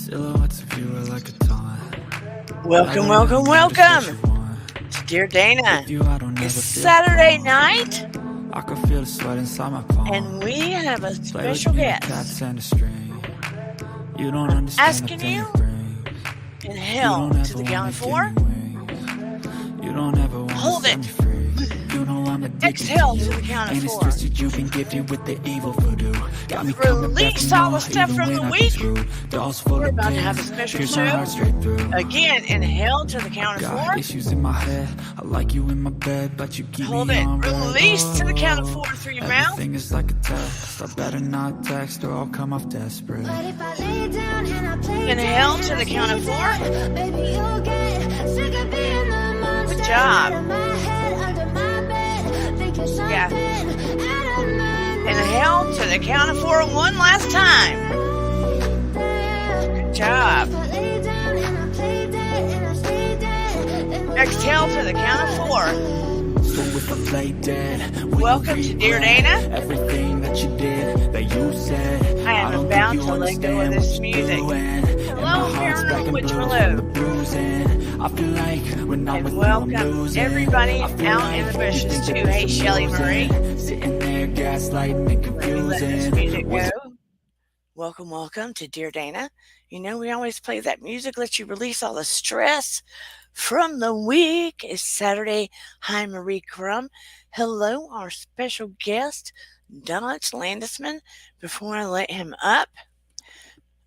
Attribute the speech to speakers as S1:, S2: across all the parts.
S1: Silhouettes of you are like a taunt.
S2: Welcome, welcome, welcome to Dear Dana. It's Saturday night,
S1: I can feel the sweat inside my palm.
S2: and we have a
S1: Play with
S2: special
S1: me like cats
S2: guest
S1: and a string. You don't understand the
S2: asking
S1: pain
S2: you
S1: it brings.
S2: in
S1: You
S2: hell
S1: don't
S2: to
S1: ever
S2: the
S1: wanna
S2: count of
S1: give
S2: four.
S1: me wings. You don't ever wanna
S2: Hold
S1: set
S2: it.
S1: me free. You know I'm addicted
S2: Exhale
S1: to
S2: to
S1: you.
S2: the count of
S1: And it's
S2: four.
S1: twisted, you've been gifted with the evil voodoo. Got me coming back
S2: Release
S1: for
S2: all the
S1: more,
S2: stuff
S1: even
S2: from
S1: when
S2: the
S1: I've been
S2: week.
S1: screwed. Dolls full
S2: We're
S1: of
S2: about to have a
S1: pins,
S2: special
S1: pierce my heart
S2: show.
S1: straight through.
S2: Again, inhale to the count of
S1: Got
S2: four.
S1: issues in my head. I like you in my bed, but you keep
S2: Hold
S1: me
S2: it.
S1: on red.
S2: Release to the count of four through your mouth.
S1: Everything is like a test. I better not text or I'll come off desperate.
S2: Inhale to the count of four. Good job. Yeah. Inhale to the count of four one last time. Good job. Exhale to the count of four.
S1: So if I play dead,
S2: Welcome to Dear Dana.
S1: everything that you did, that you said.
S2: I am
S1: don't
S2: about
S1: think you
S2: to let go of
S1: understand
S2: this
S1: what you're
S2: music.
S1: doing. And
S2: Hello,
S1: my heart's black
S2: Paranormal
S1: and
S2: Witch
S1: blue
S2: Hello.
S1: from the bruising. I feel like when I'm
S2: And
S1: with
S2: welcome
S1: you, I'm losing.
S2: everybody
S1: I feel
S2: out
S1: like
S2: in the
S1: you
S2: bushes
S1: think
S2: too.
S1: that
S2: Hey,
S1: this is
S2: Shelly
S1: losing.
S2: Marie.
S1: Sitting there gaslighting and
S2: Let me let this
S1: confusing.
S2: music
S1: Was
S2: go. Welcome, welcome to Dear Dana. You know, we always play that music, let you release all the stress from the week. It's Saturday. Hi, Marie Crum. Hello, our special guest, Dodge Landesman. Before I let him up,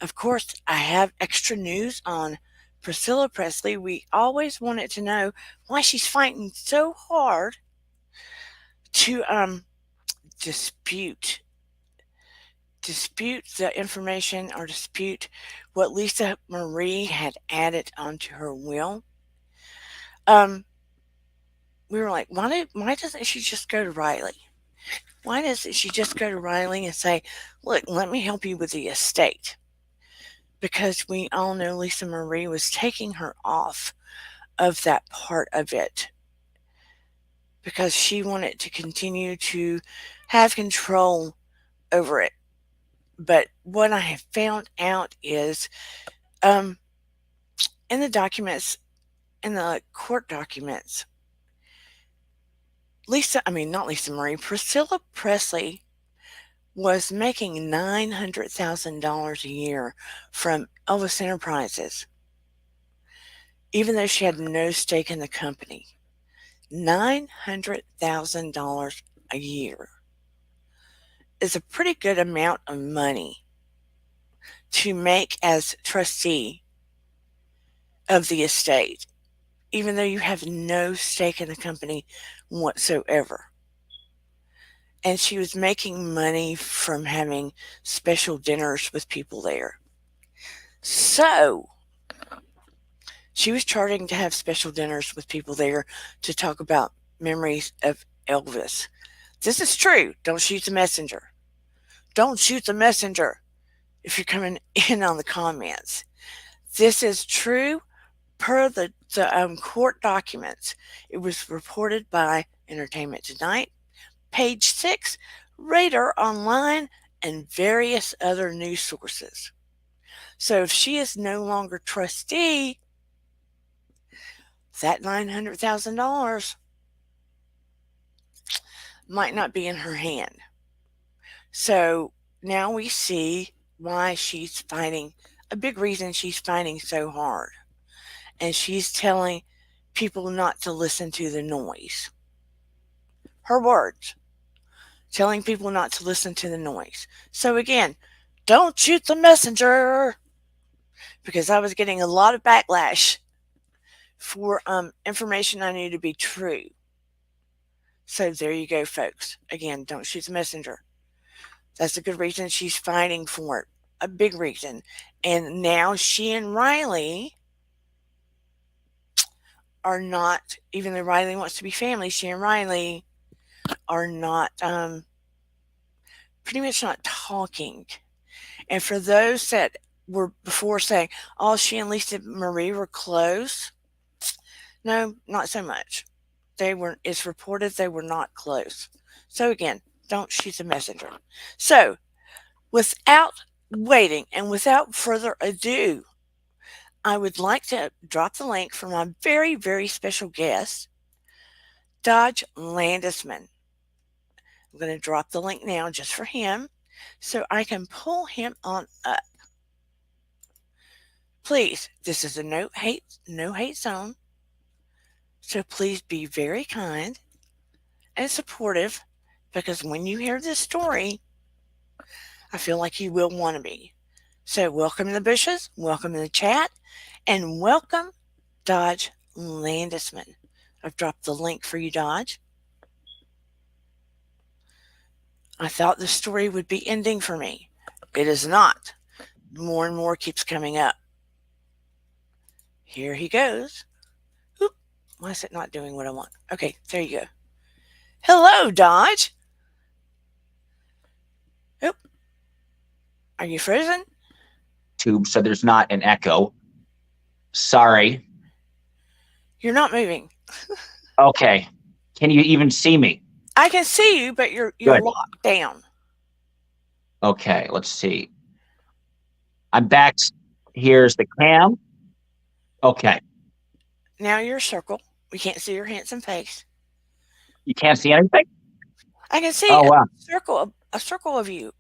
S2: of course, I have extra news on Priscilla Presley. We always wanted to know why she's fighting so hard to dispute the information or dispute what Lisa Marie had added onto her will. We were like, why doesn't she just go to Riley? Why doesn't she just go to Riley and say, look, let me help you with the estate? Because we all know Lisa Marie was taking her off of that part of it because she wanted to continue to have control over it. But what I have found out is in the documents, in the court documents, Priscilla Presley was making $900,000 a year from Elvis Enterprises, even though she had no stake in the company. $900,000 a year is a pretty good amount of money to make as trustee of the estate, even though you have no stake in the company whatsoever. And she was making money from having special dinners with people there. So she was charging to have special dinners with people there to talk about memories of Elvis. This is true. Don't shoot the messenger. Don't shoot the messenger if you're coming in on the comments. This is true per the court documents. It was reported by Entertainment Tonight, Page 6, Radar Online, and various other news sources. So if she is no longer trustee, that $900,000 might not be in her hand. So now we see why she's fighting, a big reason she's fighting so hard. And she's telling people not to listen to the noise. Her words. Telling people not to listen to the noise. So again, don't shoot the messenger, because I was getting a lot of backlash for information I knew to be true. So there you go, folks. Again, don't shoot the messenger. That's a good reason she's fighting for it. A big reason. And now she and Riley are not, even though Riley wants to be family, she and Riley are not, pretty much not talking. And for those that were before saying, oh, she and Lisa Marie were close, no, not so much. It's reported they were not close. So again, don't shoot the messenger. So without waiting and without further ado, I would like to drop the link for my very, very special guest, Dodge Landesman. I'm going to drop the link now just for him so I can pull him on up. Please, this is a no hate zone. So please be very kind and supportive because when you hear this story, I feel like you will want to be. So welcome in the bushes, welcome in the chat, and welcome Dodge Landesman. I've dropped the link for you, Dodge. I thought the story would be ending for me. It is not. More and more keeps coming up. Here he goes. Oop, why is it not doing what I want? Okay, there you go. Hello, Dodge. Oop. Are you frozen?
S3: Tube, so there's not an echo. Sorry.
S2: You're not moving.
S3: Okay. Can you even see me?
S2: I can see you, but you're
S3: Good.
S2: locked down.
S3: Okay, let's see. I'm back. Here's the cam. Okay.
S2: Now you're a circle. We can't see your handsome face.
S3: You can't see anything?
S2: I can see
S3: Oh, wow.
S2: a circle of you.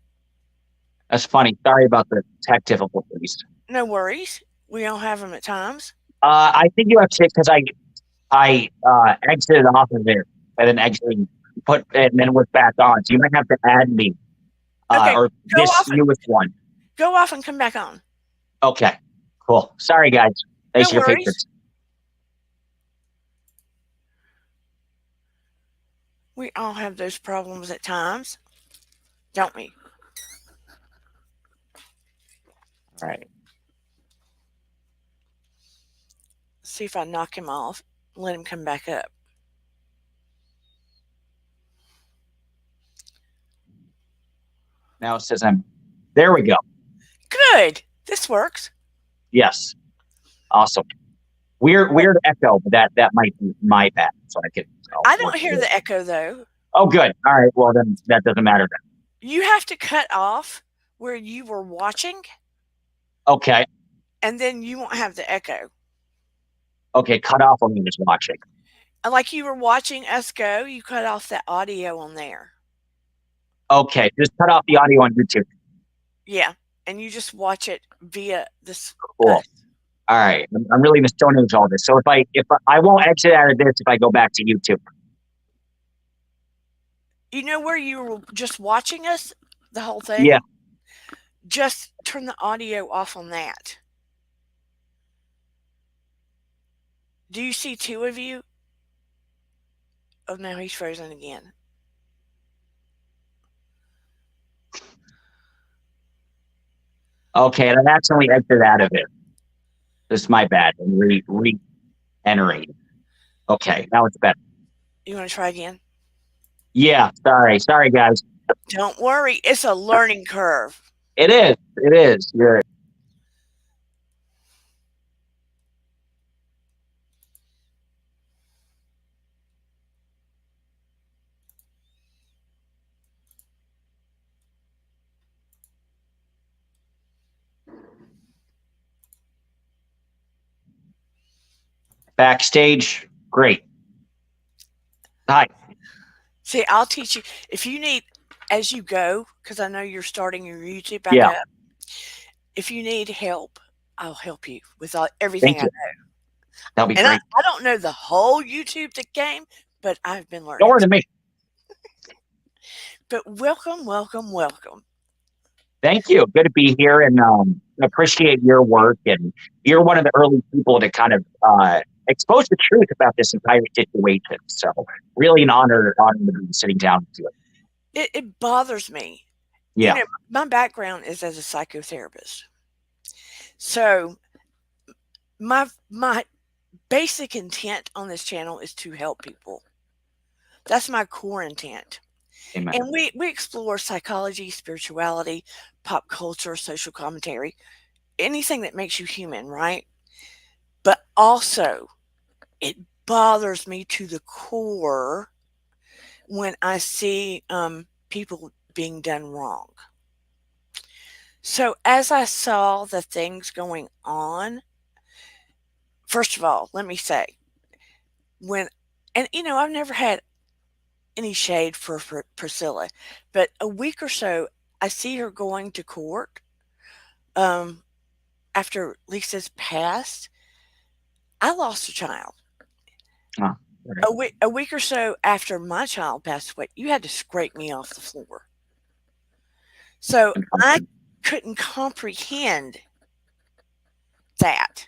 S3: That's funny. Sorry about the tech difficulties.
S2: No worries. We all have them at times.
S3: I think you have to, because I exited off of it and then exited, and then was back on. So you might have to add me.
S2: Okay,
S3: Or
S2: go
S3: this
S2: off
S3: newest one.
S2: Go off and come back on.
S3: Okay. Cool. Sorry, guys. Thanks for
S2: No
S3: your
S2: worries.
S3: patience.
S2: We all have those problems at times, don't we?
S3: All right.
S2: See if I knock him off. Let him come back up.
S3: Now it says there we go.
S2: Good. This works.
S3: Yes. Awesome. Weird echo, but that might be my bad. So
S2: I don't hear the echo though.
S3: Oh, good. All right. Well, then that doesn't matter then.
S2: You have to cut off where you were watching.
S3: Okay.
S2: And then you won't have the echo.
S3: Okay. Cut off when you're just watching.
S2: Like you were watching us go, you cut off that audio on there.
S3: Okay. Just cut off the audio on YouTube.
S2: Yeah. And you just watch it via this.
S3: Cool. All right. I'm really in the stone age all this. So if I won't exit out of this if I go back to YouTube.
S2: You know where you were just watching us the whole thing?
S3: Yeah.
S2: Just turn the audio off on that. Do you see two of you? Oh, no, he's frozen again.
S3: Okay, and I accidentally exited out of it. This is my bad. I'm re-entering. Okay, now it's better.
S2: You want to try again?
S3: Yeah, sorry, guys.
S2: Don't worry, it's a learning curve.
S3: It is. You're backstage. Great. Hi.
S2: See, I'll teach you. If you need, as you go, because I know you're starting your YouTube back up, if you need help, I'll help you with everything I know.
S3: That'll be great.
S2: I don't know the whole YouTube game, but I've been learning.
S3: Don't worry to me.
S2: But welcome.
S3: Thank you. Good to be here and appreciate your work. And you're one of the early people to kind of expose the truth about this entire situation. So really an honor to be sitting down with you.
S2: It bothers me.
S3: Yeah.
S2: You know, my background is as a psychotherapist. So my basic intent on this channel is to help people. That's my core intent.
S3: Amen.
S2: And we explore psychology, spirituality, pop culture, social commentary, anything that makes you human, right? But also, it bothers me to the core when I see people being done wrong. So as I saw the things going on, First of all, let me say, when, and I've never had any shade for Priscilla, but a week or so, I see her going to court um, after Lisa's passed. I lost a child.
S3: Oh, right.
S2: A week or so after my child passed away, you had to scrape me off the floor. So I couldn't comprehend that.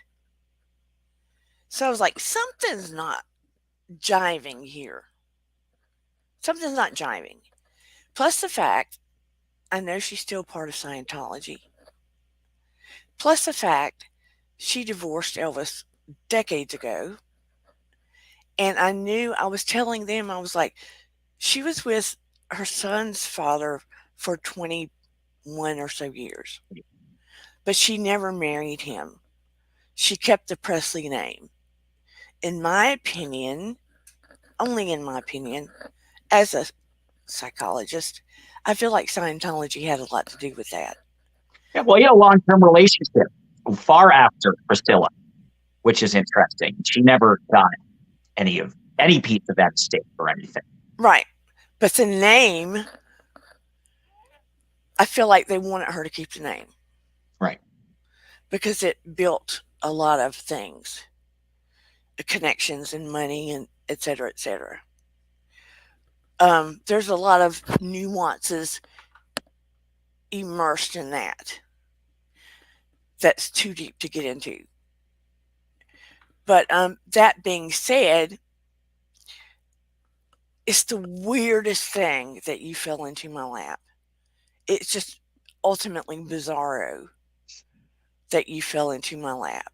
S2: So I was like, something's not jiving here. Something's not jiving. Plus the fact I know she's still part of Scientology. Plus the fact she divorced Elvis decades ago. And I knew, I was telling them, I was like, she was with her son's father for 21 or so years, but she never married him. She kept the Presley name. In my opinion, only in my opinion, as a psychologist, I feel like Scientology had a lot to do with that.
S3: Yeah, well, you had a long-term relationship far after Priscilla, which is interesting. She never got any piece of that estate or anything.
S2: Right. But the name, I feel like they wanted her to keep the name.
S3: Right.
S2: Because it built a lot of things, connections and money and et cetera, et cetera. There's a lot of nuances immersed in that. That's too deep to get into. But that being said, it's the weirdest thing that you fell into my lap. It's just ultimately bizarro that you fell into my lap,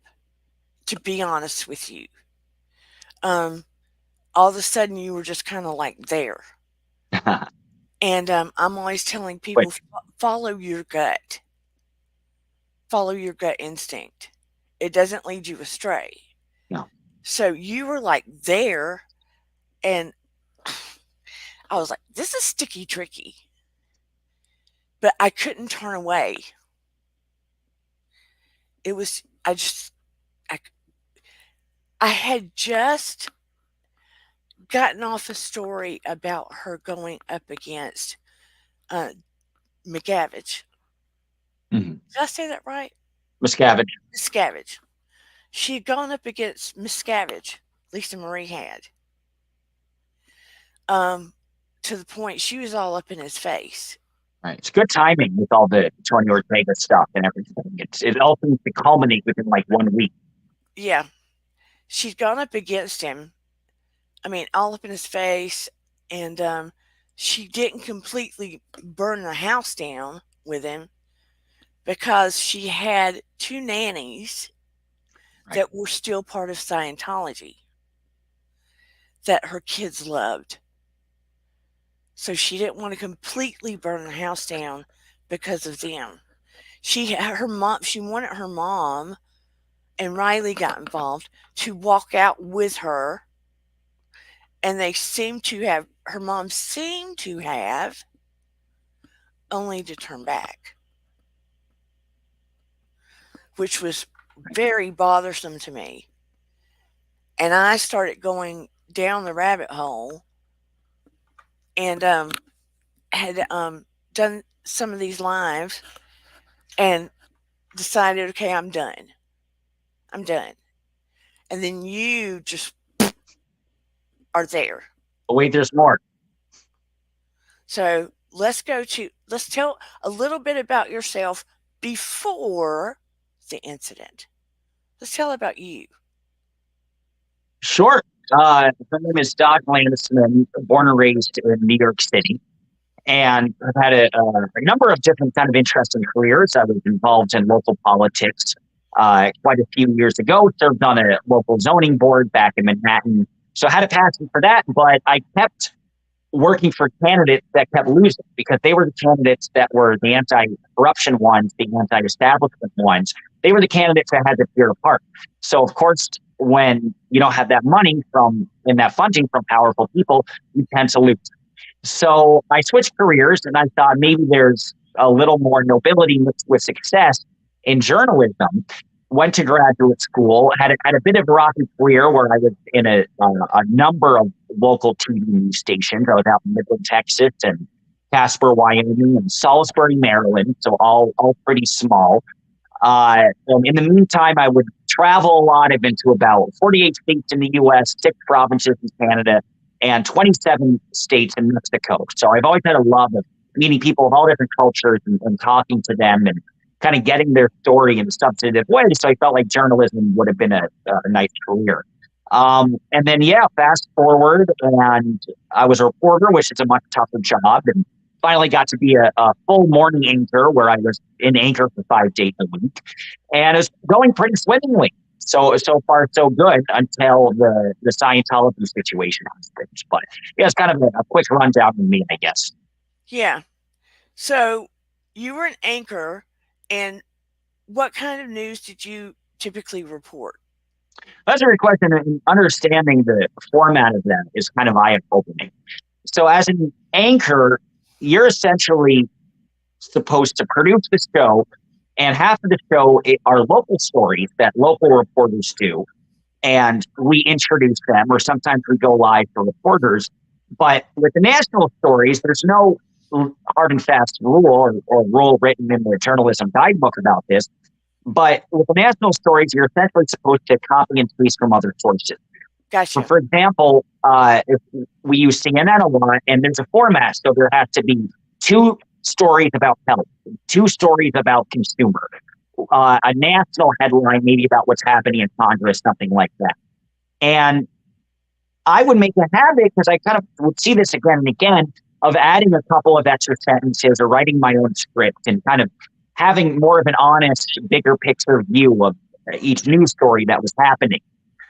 S2: to be honest with you. All of a sudden you were just kind of like there. And I'm always telling people, follow your gut. Follow your gut instinct. It doesn't lead you astray.
S3: No.
S2: So you were like there, and I was like, this is sticky tricky. But I couldn't turn away. It was, I had just gotten off a story about her going up against McGavage.
S3: Mm-hmm.
S2: Did I say that right?
S3: Miscavige.
S2: Miscavige. She had gone up against Miscavige, Lisa Marie had. To the point she was all up in his face.
S3: Right. It's good timing with all the Tony Ortega stuff and everything. It all seems to culminate within like 1 week.
S2: Yeah. She'd gone up against him. I mean, all up in his face. And she didn't completely burn the house down with him because she had 2 nannies that were still part of Scientology that her kids loved. So she didn't want to completely burn the house down because of them. She wanted her mom, and Riley got involved, to walk out with her. And her mom seemed to have only to turn back, which was very bothersome to me. And I started going down the rabbit hole and had done some of these lives and decided, okay, I'm done. I'm done. And then you just are there.
S3: But wait, there's more.
S2: So let's tell a little bit about yourself before the incident. Let's tell about you.
S3: Sure. My name is Dodge Landesman, born and raised in New York City. And I've had a number of different kind of interesting careers. I was involved in local politics quite a few years ago, served on a local zoning board back in Manhattan. So I had a passion for that, but I kept working for candidates that kept losing because they were the candidates that were the anti-corruption ones, the anti-establishment ones. They were the candidates that had to tear apart. So, of course, when you don't have that money and that funding from powerful people, you tend to lose. So I switched careers and I thought maybe there's a little more nobility mixed with success in journalism. went to graduate school, had a bit of a rocky career where I was in a number of local TV news stations. I was out in Midland, Texas, and Casper, Wyoming, and Salisbury, Maryland. So all pretty small. In the meantime, I would travel a lot. I've been to about 48 states in the U.S., 6 provinces in Canada, and 27 states in Mexico. So I've always had a love of meeting people of all different cultures and talking to them and kind of getting their story in a substantive way. So I felt like journalism would have been a nice career. And then, fast forward, and I was a reporter, which is a much tougher job, and finally got to be a full morning anchor where I was an anchor for 5 days a week. And it was going pretty swimmingly. So far, so good until the Scientology situation happens. But it's kind of a quick rundown of me, I guess.
S2: Yeah. So you were an anchor, and what kind of news did you typically report?
S3: That's a great question. And understanding the format of that is kind of eye-opening. So as an anchor, you're essentially supposed to produce the show, and half of the show are local stories that local reporters do, and we introduce them, or sometimes we go live for reporters. But with the national stories, there's no hard and fast rule or rule written in the journalism guidebook about this. But with the national stories, you're essentially supposed to copy and paste from other sources.
S2: Gotcha.
S3: So for example, if we use CNN a lot, and there's a format, so there has to be 2 stories about health, 2 stories about consumer, a national headline maybe about what's happening in Congress, something like that. And I would make a habit, because I kind of would see this again and again, of adding a couple of extra sentences or writing my own script and kind of having more of an honest, bigger picture view of each news story that was happening.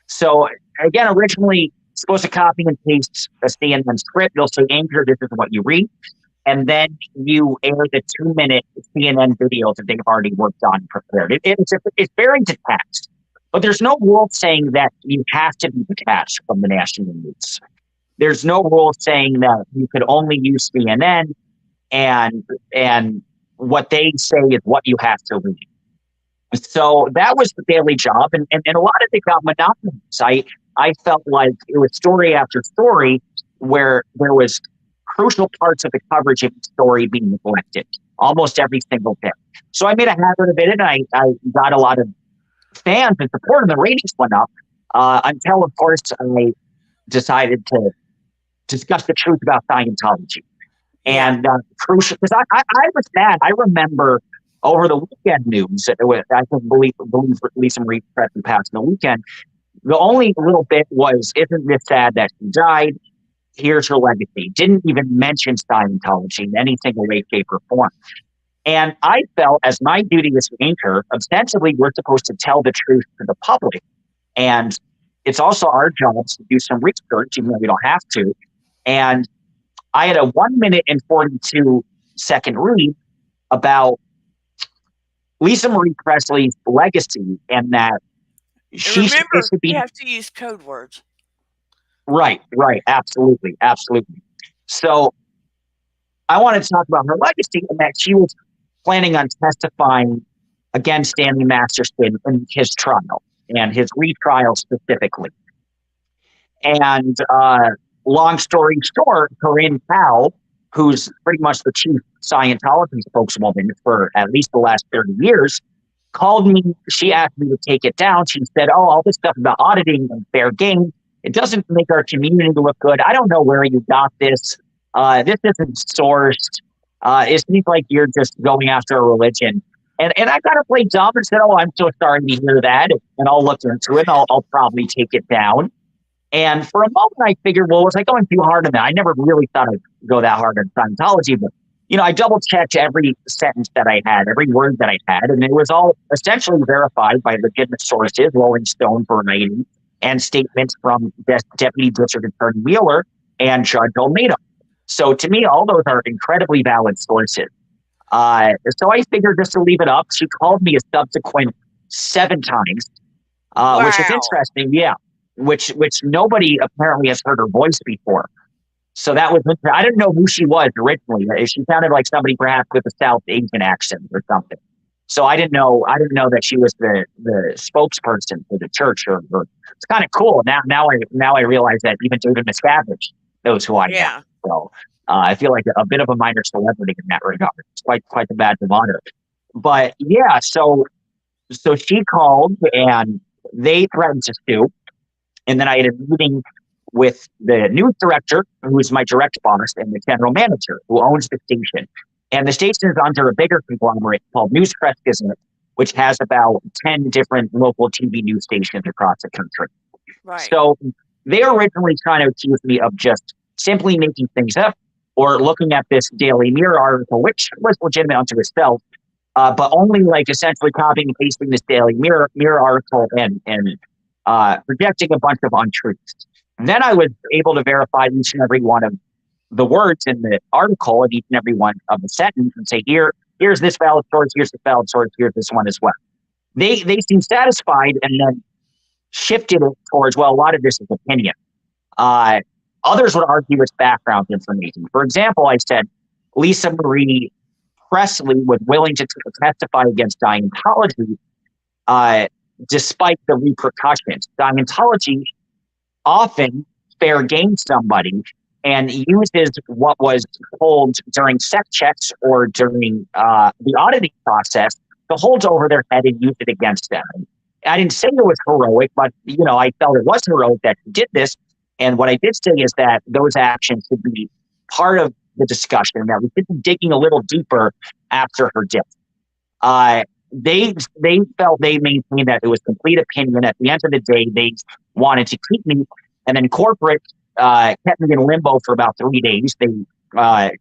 S3: So again, originally supposed to copy and paste a CNN script. You'll say, anchor, this is what you read. And then you air the 2-minute CNN videos that they've already worked on and prepared. It's very detached. But there's no rule saying that you have to be detached from the national news. There's no rule saying that you could only use CNN and what they say is what you have to read. So that was the daily job. And a lot of it got monotonous. I felt like it was story after story where there was crucial parts of the coverage of the story being neglected almost every single day. So I made a habit of it, and I got a lot of fans and support, and the ratings went up until, of course, I decided to discuss the truth about Scientology. And crucial, because I was mad. I remember over the weekend news, I can believe Lisa Marie Presley passed on the weekend. The only little bit was, isn't this sad that she died? Here's her legacy. Didn't even mention Scientology in any single way, shape, or form. And I felt, as my duty as an anchor, ostensibly we're supposed to tell the truth to the public. And it's also our job to do some research, even though we don't have to. And I had a 1 minute and 42-second read about Lisa Marie Presley's legacy, and that she's supposed to be.
S2: You have to use code words.
S3: Right. Absolutely. So I wanted to talk about her legacy, and that she was planning on testifying against Danny Masterson in his trial and his retrial specifically. And long story short, Corinne Powell, who's pretty much the chief Scientology spokeswoman for at least the last 30 years, called me. She asked me to take it down. She said, all this stuff about auditing and fair game, it doesn't make our community look good. I don't know where you got this. This isn't sourced. It seems like you're just going after a religion. And I got to play dumb and said, I'm so sorry to hear that. And I'll look into it. I'll probably take it down. And for a moment, I figured, was I going too hard on that? I never really thought I'd go that hard on Scientology. But, I double-checked every sentence that I had, every word that I had. And it was all essentially verified by legitimate sources, Rolling Stone, Variety, and statements from Deputy District Attorney Wheeler and Judge Almeida. So to me, all those are incredibly valid sources. So I figured just to leave it up. She called me a subsequent 7 times, which is interesting. Yeah. Which nobody apparently has heard her voice before. So that was, I didn't know who she was originally. She sounded like somebody perhaps with a South Asian accent or something. So I didn't know that she was the spokesperson for the church. Or it's kind of cool. Now I realize that even David Miscavige knows who I am.
S2: Yeah.
S3: So I feel like a bit of a minor celebrity in that regard. It's quite the badge of honor. But yeah, so she called and they threatened to sue. And then I had a meeting with the news director, who's my direct boss, and the general manager, who owns the station. And the station is under a bigger conglomerate called News Press Business, which has about 10 different local TV news stations across the country.
S2: Right.
S3: So they were originally trying to accuse me of just simply making things up or looking at this Daily Mirror article, which was legitimate unto itself, but only like essentially copying and pasting this Daily Mirror article and projecting a bunch of untruths. And then I was able to verify each and every one of the words in the article and each and every one of the sentence and say, here's this valid source, here's this valid source, here's this one as well. They seemed satisfied and then shifted it towards, well, a lot of this is opinion. Others would argue it's background information. For example, I said Lisa Marie Presley was willing to testify against Scientology despite the repercussions. Scientology often fair game somebody and uses what was told during sex checks or during the auditing process to hold over their head and use it against them. I didn't say it was heroic, but I felt it was heroic that she did this. And what I did say is that those actions should be part of the discussion, that we should be digging a little deeper after her death. They felt, they maintained that it was complete opinion. At the end of the day, they wanted to keep me, and then corporate kept me in limbo for about 3 days. They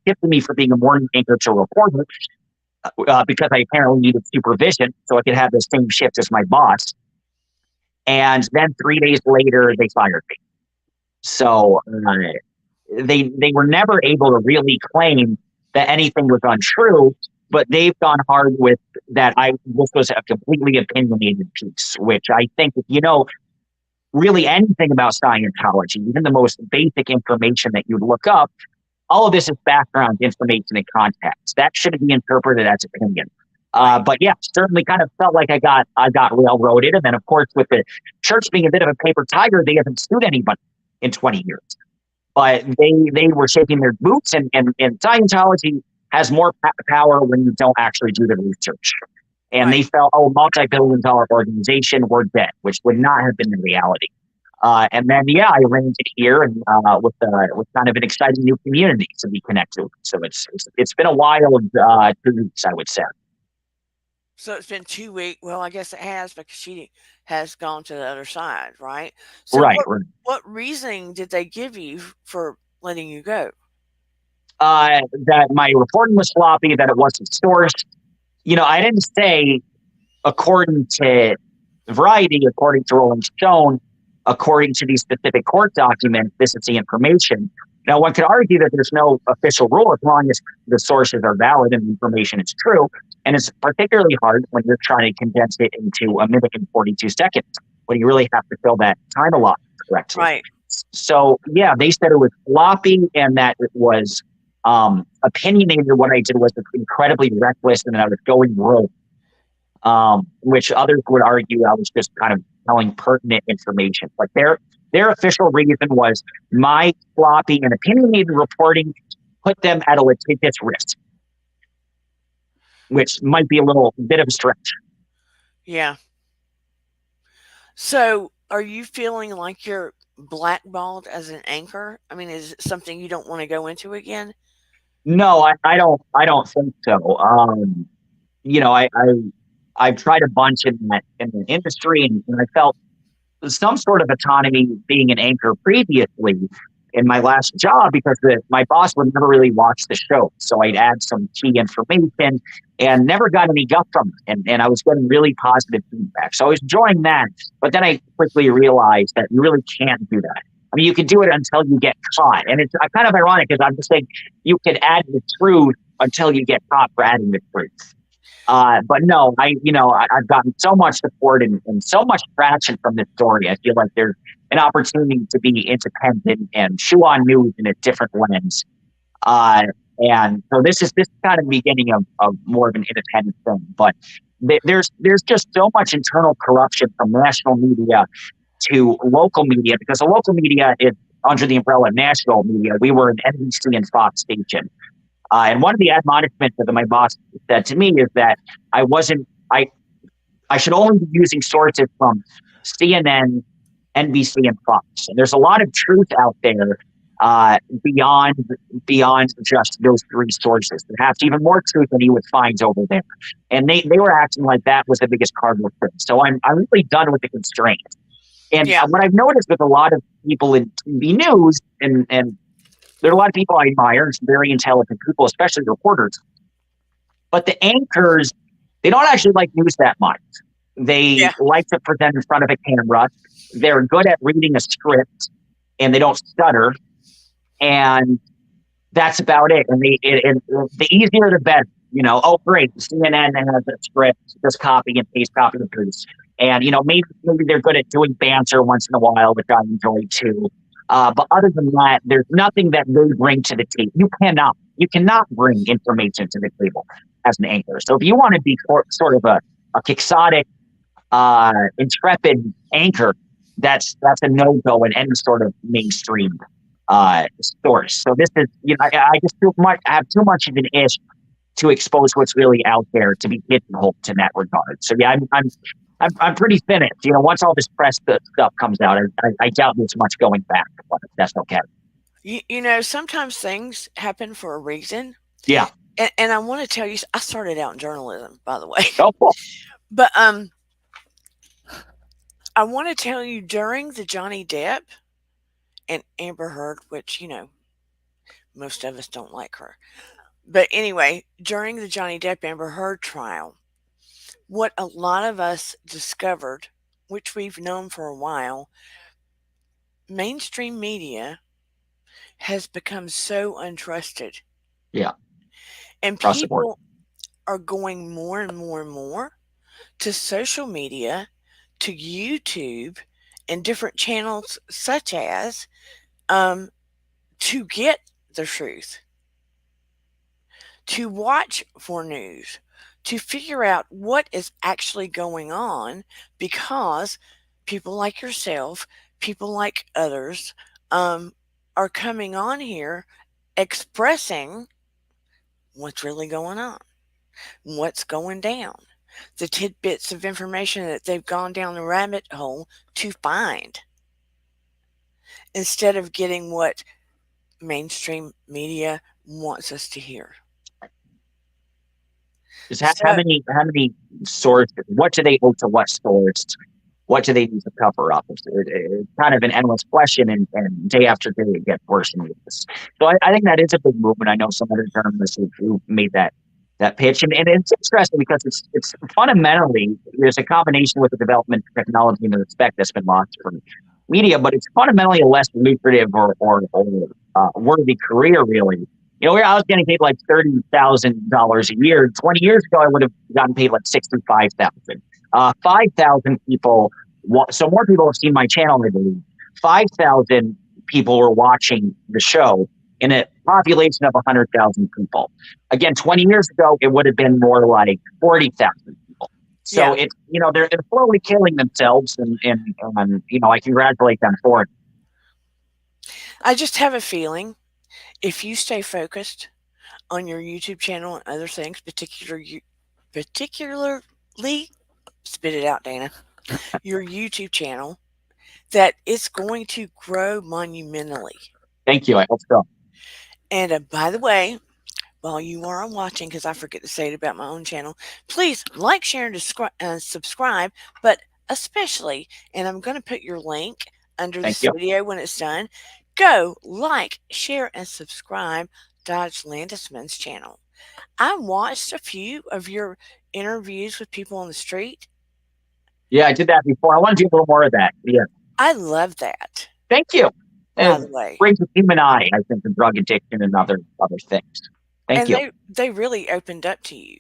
S3: shifted me for being a morning anchor to a reporter because I apparently needed supervision so I could have the same shift as my boss. And then 3 days later, they fired me. So they were never able to really claim that anything was untrue, but they've gone hard with that. This was a completely opinionated piece, which I think if you know really anything about Scientology, even the most basic information that you'd look up, all of this is background information and context. That shouldn't be interpreted as opinion. But yeah, certainly kind of felt like I got railroaded. And then of course, with the church being a bit of a paper tiger, they haven't sued anybody in 20 years. But they were shaking their boots, and Scientology has more power when you don't actually do the research. And they felt, multi-billion-dollar organization, we're dead, which would not have been the reality. And then, I landed here and with kind of an exciting new community to be connected with. So it's been a wild 2 weeks, I would say.
S2: So it's been 2 weeks. Well, I guess it has, because she has gone to the other side, right? So
S3: right.
S2: What reasoning did they give you for letting you go?
S3: That my reporting was sloppy, that it wasn't sourced. I didn't say according to Variety, according to Rolling Stone, according to these specific court documents, this is the information. Now, one could argue that there's no official rule as long as the sources are valid and the information is true. And it's particularly hard when you're trying to condense it into 1 minute and 42 seconds, when you really have to fill that time allotment correctly.
S2: Right.
S3: So, they said it was sloppy and that it was opinionated. What I did was incredibly reckless and I was going rogue, which others would argue I was just kind of telling pertinent information. But their official reason was my sloppy and opinionated reporting put them at a litigious risk, which might be a little bit of a stretch.
S2: Yeah. So are you feeling like you're blackballed as an anchor? I mean, is it something you don't want to go into again?
S3: No, I don't think so. I've tried a bunch in the industry, and I felt some sort of autonomy being an anchor previously in my last job, because my boss would never really watch the show. So I'd add some key information and never got any guff from it. And I was getting really positive feedback. So I was enjoying that. But then I quickly realized that you really can't do that. I mean, you can do it until you get caught. And it's kind of ironic, because I'm just saying you could add the truth until you get caught for adding the truth. But no, I've gotten so much support and so much traction from this story. I feel like there's an opportunity to be independent and chew on news in a different lens. And so this is kind of the beginning of more of an independent thing. But there's just so much internal corruption from national media to local media, because the local media is under the umbrella of national media. We were an NBC and Fox station. And one of the admonishments that my boss said to me is that I should only be using sources from CNN, NBC, and Fox. And there's a lot of truth out there beyond just those three sources. Perhaps even more truth than you would find over there. And they were acting like that was the biggest cardinal sin. So I'm really done with the constraints. And what I've noticed with a lot of people in TV news, and there are a lot of people I admire, some very intelligent people, especially reporters, but the anchors, they don't actually like news that much. They like to present in front of a camera. They're good at reading a script, and they don't stutter. And that's about it. And the easier the better. You know, oh great, CNN has a script, just copy and paste, copy and paste. And you know, maybe they're good at doing banter once in a while, which I enjoy too. But other than that, there's nothing that they bring to the table. You cannot bring information to the table as an anchor. So if you want to be sort of a quixotic, intrepid anchor, that's a no-go in any sort of mainstream source. So this is, you know, I have too much of an ish to expose what's really out there to be pigeonholed in that regard. So yeah, I'm pretty finished. You know, once all this press stuff comes out, I doubt there's much going back. But that's okay.
S2: You know, sometimes things happen for a reason.
S3: Yeah.
S2: And I want to tell you, I started out in journalism, by the way.
S3: Oh, cool.
S2: But I want to tell you, during the Johnny Depp and Amber Heard, which, you know, most of us don't like her. But anyway, during the Johnny Depp Amber Heard trial, what a lot of us discovered, which we've known for a while, mainstream media has become so untrusted.
S3: Yeah.
S2: And people are going more and more and more to social media, to YouTube, and different channels such as to get the truth, to watch for news, to figure out what is actually going on, because people like yourself, people like others, are coming on here expressing what's really going on, what's going down, the tidbits of information that they've gone down the rabbit hole to find, instead of getting what mainstream media wants us to hear.
S3: How many sources? What do they owe to what source? What do they need to cover up? It's kind of an endless question, and day after day it gets worse and worse. So I think that is a big movement. I know some other journalists who made that pitch, and it's interesting because it's fundamentally, there's a combination with the development of technology and the respect that's been lost from media, but it's fundamentally a less lucrative or worthy career, really. You know, I was getting paid like $30,000 a year. 20 years ago, I would have gotten paid like $65,000. 5,000 people. So more people have seen my channel, I believe. 5,000 people were watching the show in a population of 100,000 people. Again, 20 years ago, it would have been more like 40,000 people. So it's, you know, they're slowly killing themselves, and you know, I congratulate them for it.
S2: I just have a feeling, if you stay focused on your YouTube channel and other things, particularly, spit it out, Dana, your YouTube channel, that it's going to grow monumentally.
S3: Thank you. I hope so.
S2: And by the way, while you are watching, because I forget to say it about my own channel, please like, share, and subscribe, but especially, and I'm going to put your link under this video when it's done, go like, share, and subscribe Dodge Landesman's channel. I watched a few of your interviews with people on the street.
S3: Yeah, I did that before. I want to do a little more of that. Yeah.
S2: I love that.
S3: Thank you.
S2: By the way,
S3: brings a human eye, I think, to drug addiction and other things. Thank you.
S2: They really opened up to you.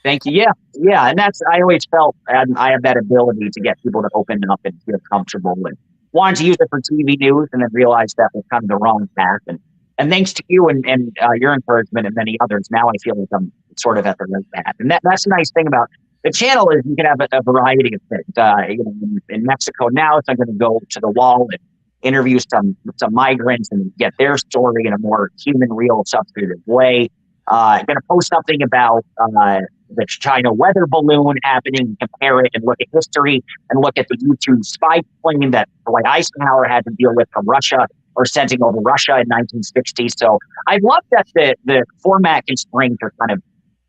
S3: Thank you. Yeah. And I always felt I have that ability to get people to open up and feel comfortable, and wanted to use it for TV news, and then realized that was kind of the wrong path. And And thanks to you and your encouragement and many others, now I feel like I'm sort of at the right path. And that's the nice thing about the channel is you can have a variety of things. In Mexico now, so I'm going to go to the wall and interview some migrants and get their story in a more human, real, substantive way. I'm going to post something about the China weather balloon happening, compare it and look at history and look at the U-2 spy plane that Dwight Eisenhower had to deal with from Russia or sending over Russia in 1960. So I love that the format constraints are kind of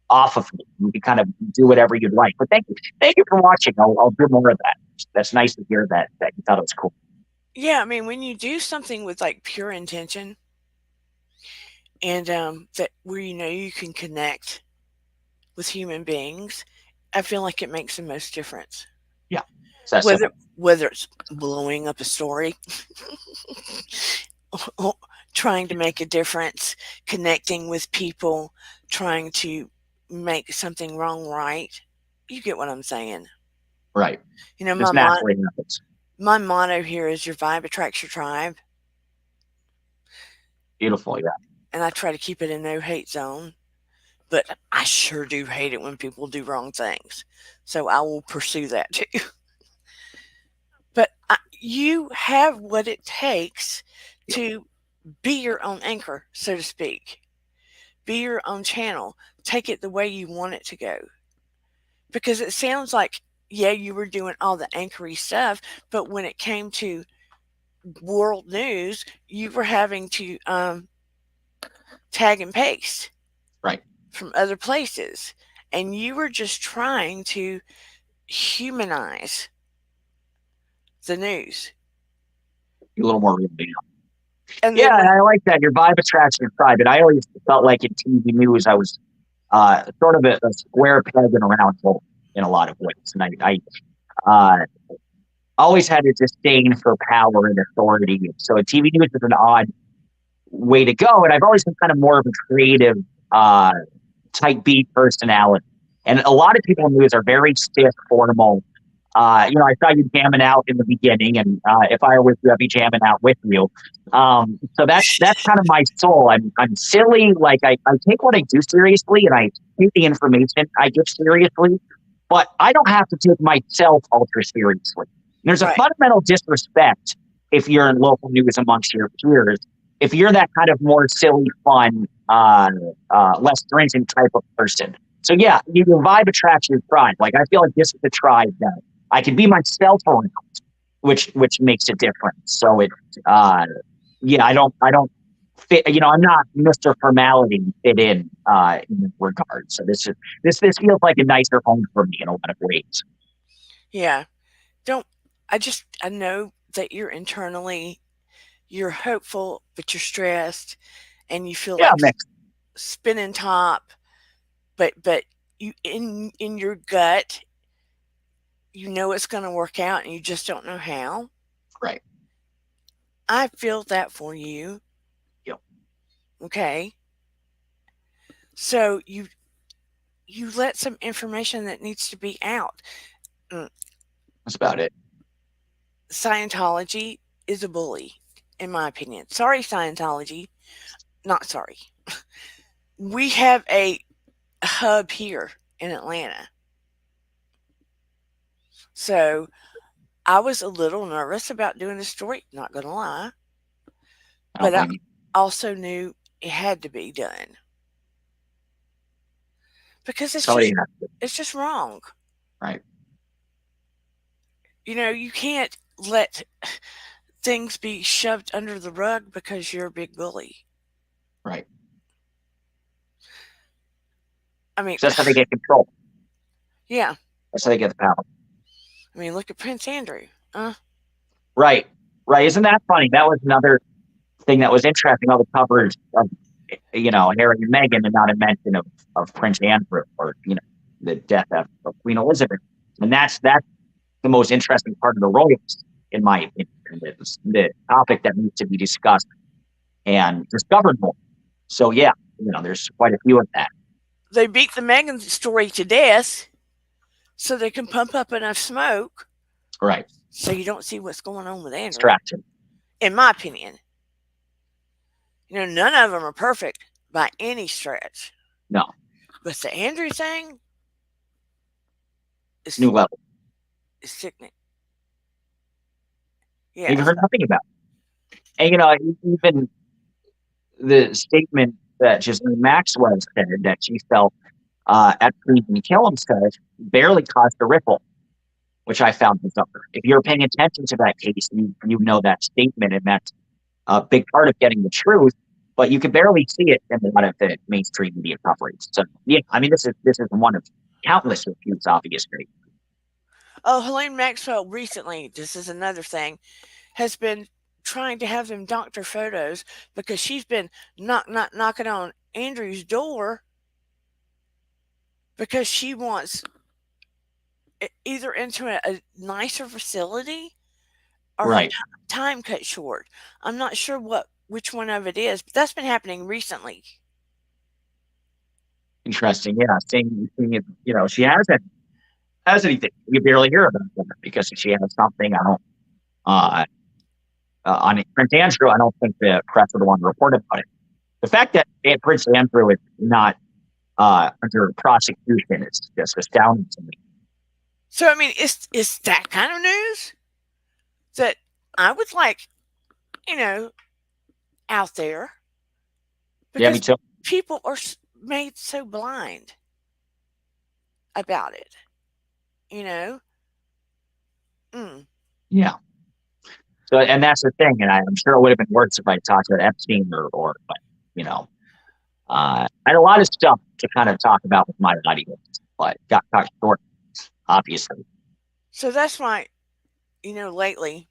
S3: off of me. You can kind of do whatever you'd like. But thank you for watching. I'll do more of that. That's nice to hear that you thought it was cool.
S2: Yeah, I mean, when you do something with like pure intention and that where you can connect with human beings, I feel like it makes the most difference.
S3: Yeah.
S2: Whether it's blowing up a story, trying to make a difference, connecting with people, trying to make something wrong right. You get what I'm saying?
S3: Right.
S2: My motto here is your vibe attracts your tribe.
S3: Beautiful, yeah.
S2: And I try to keep it a no hate zone. But I sure do hate it when people do wrong things. So I will pursue that too. But you have what it takes to be your own anchor, so to speak. Be your own channel. Take it the way you want it to go. Because it sounds like, yeah, you were doing all the anchory stuff, but when it came to world news, you were having to tag and paste.
S3: Right.
S2: From other places. And you were just trying to humanize the news.
S3: A little more real. Yeah, I like that. Your vibe attracts your tribe. And I always felt like in TV news, I was sort of a square peg in a round hole in a lot of ways. And I always had a disdain for power and authority. So TV news is an odd way to go. And I've always been kind of more of a creative type B personality. And a lot of people in news are very stiff, formal. I saw you jamming out in the beginning, and if I were with you, I'd be jamming out with you. So that's kind of my soul. I'm silly. Like I take what I do seriously, and I take the information I give seriously, but I don't have to take myself ultra seriously. There's a fundamental disrespect if you're in local news amongst your peers. If you're that kind of more silly, fun, less stringent type of person. So yeah, your vibe attracts your tribe. Like I feel like this is the tribe that I can be myself around, which makes a difference. So it, I don't fit. I'm not Mr. Formality fit in this regard. So this feels like a nicer home for me in a lot of ways.
S2: Yeah, I know that you're internally, you're hopeful, but you're stressed, and you feel like spinning top. But you in your gut, you know it's going to work out, and you just don't know how.
S3: Right.
S2: I feel that for you.
S3: Yep.
S2: Okay. So you let some information that needs to be out.
S3: That's about it.
S2: Scientology is a bully, in my opinion. Sorry, Scientology. Not sorry. We have a hub here in Atlanta. So I was a little nervous about doing the story, not going to lie. But I also knew it had to be done. Because it's just wrong.
S3: Right.
S2: You can't let things be shoved under the rug because you're a big bully.
S3: Right.
S2: I mean,
S3: that's how they get control.
S2: Yeah.
S3: That's how they get the power.
S2: I mean, look at Prince Andrew.
S3: Right. Isn't that funny? That was another thing that was interesting. All the coverage of, Harry and Meghan, and not a mention of Prince Andrew or, the death of Queen Elizabeth. And that's the most interesting part of the royals, in my opinion. It's the topic that needs to be discussed and discovered more. So yeah, there's quite a few of that.
S2: They beat the Meghan story to death so they can pump up enough smoke.
S3: Right.
S2: So you don't see what's going on with Andrew.
S3: Distraction.
S2: In my opinion. None of them are perfect by any stretch.
S3: No,
S2: But the Andrew thing is,
S3: new level.
S2: is sickening.
S3: You've
S2: Yes.
S3: heard nothing about it. And even the statement that Ghislaine Maxwell said that she felt Epstein and Killam said barely caused a ripple, which I found bizarre. If you're paying attention to that case, you know that statement, and that's a big part of getting the truth. But you can barely see it in a lot of the mainstream media coverage. So yeah, I mean, this is one of countless refutes, obviously.
S2: Oh, Helene Maxwell recently, this is another thing, has been trying to have them doctor photos because she's been knocking on Andrew's door because she wants either into a nicer facility or her
S3: Right.
S2: time cut short. I'm not sure which one of it is, but that's been happening recently.
S3: Interesting. Yeah. Seeing it, she has anything. You barely hear about her because she has something. I don't. On Prince Andrew, I don't think the press would want to report about it. The fact that Prince Andrew is not under prosecution is just astounding to me.
S2: So I mean, it's that kind of news that I would like, you know, out there
S3: Yeah, me
S2: because
S3: too.
S2: people are made so blind about it. You know. Mm.
S3: Yeah. So, and that's the thing, and I'm sure it would have been worse if I talked about Epstein but you know, I had a lot of stuff to kind of talk about with my audience, but got cut short, obviously.
S2: So that's why, lately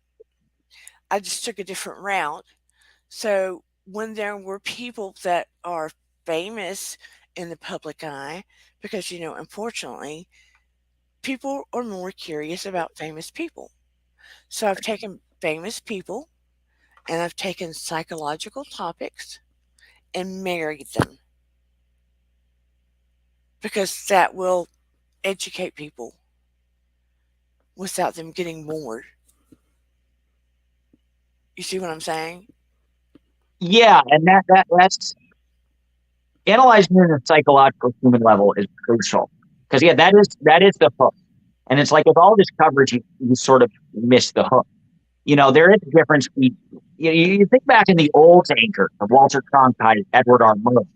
S2: I just took a different route. So when there were people that are famous in the public eye, because, unfortunately, people are more curious about famous people. So I've taken famous people and I've taken psychological topics and married them because that will educate people without them getting bored. You see what I'm saying?
S3: Yeah, and that's analyzing it at a psychological human level is crucial because yeah, that is the hook, and it's like with all this coverage, you sort of miss the hook. There is a difference. You think back in the old anchor of Walter Cronkite, Edward R. Murrow.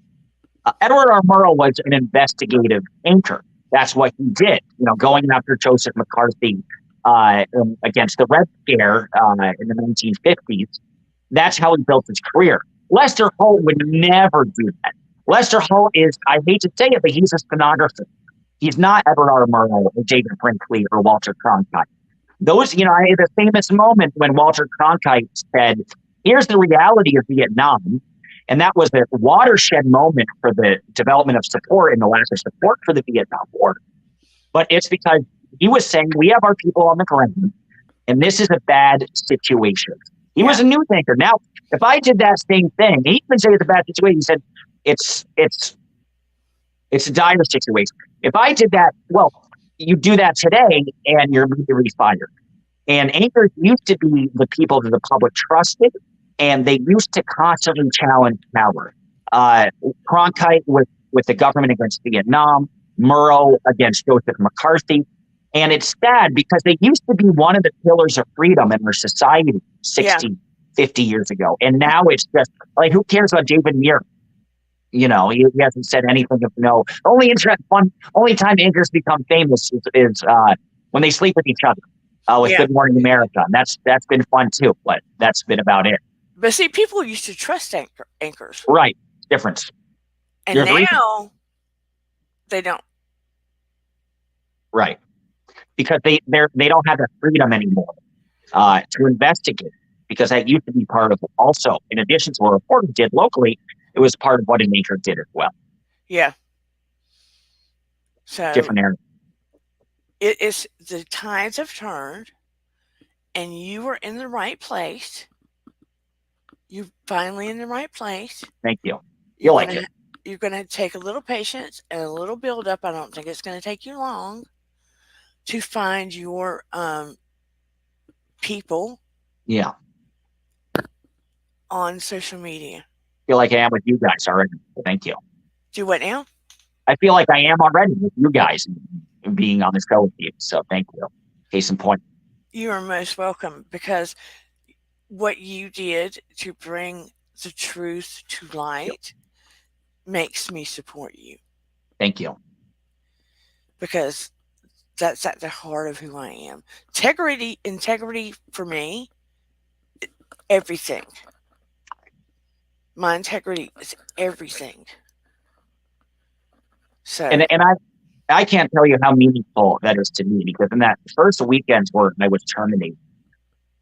S3: Edward R. Murrow was an investigative anchor. That's what he did. Going after Joseph McCarthy against the Red Scare in the 1950s. That's how he built his career. Lester Holt would never do that. Lester Holt is, I hate to say it, but he's a stenographer. He's not Edward R. Murrow or David Brinkley or Walter Cronkite. I had a famous moment when Walter Cronkite said, here's the reality of Vietnam. And that was a watershed moment for the development of support and the lack of support for the Vietnam War. But it's because he was saying, we have our people on the ground, and this is a bad situation. He was a news anchor. Now, if I did that same thing, he didn't say it's a bad situation. He said it's a dire situation. If I did that, well, you do that today, and you're immediately fired. And anchors used to be the people that the public trusted, and they used to constantly challenge power. Cronkite with the government against Vietnam, Murrow against Joseph McCarthy. And it's sad because they used to be one of the pillars of freedom in our society 60, 50 years ago. And now it's just like, who cares about David Muir? He hasn't said anything of no. Only time anchors become famous is when they sleep with each other. With Good Morning America. And that's been fun too, but that's been about it.
S2: But see, people used to trust anchors.
S3: Right. Difference.
S2: And now they don't.
S3: Right. Because they don't have the freedom anymore to investigate, because that used to be part of also, in addition to what a reporter did locally, it was part of what an anchor did as well.
S2: Yeah. So
S3: different area.
S2: It is the tides have turned and you are in the right place. You're finally in the right place.
S3: Thank you. You're it.
S2: You're going to take a little patience and a little build up. I don't think it's going to take you long to find your people.
S3: Yeah.
S2: On social media.
S3: feel like I am with you guys already. So thank you.
S2: Do what now?
S3: I feel like I am already with you guys and being on the show with you. So thank you. Case in point.
S2: You are most welcome, because what you did to bring the truth to light makes me support you,
S3: Thank you.
S2: because that's at the heart of who I am. Integrity for me, everything. My integrity is everything. So,
S3: And I can't tell you how meaningful that is to me, because in that first weekend's work I was terminated.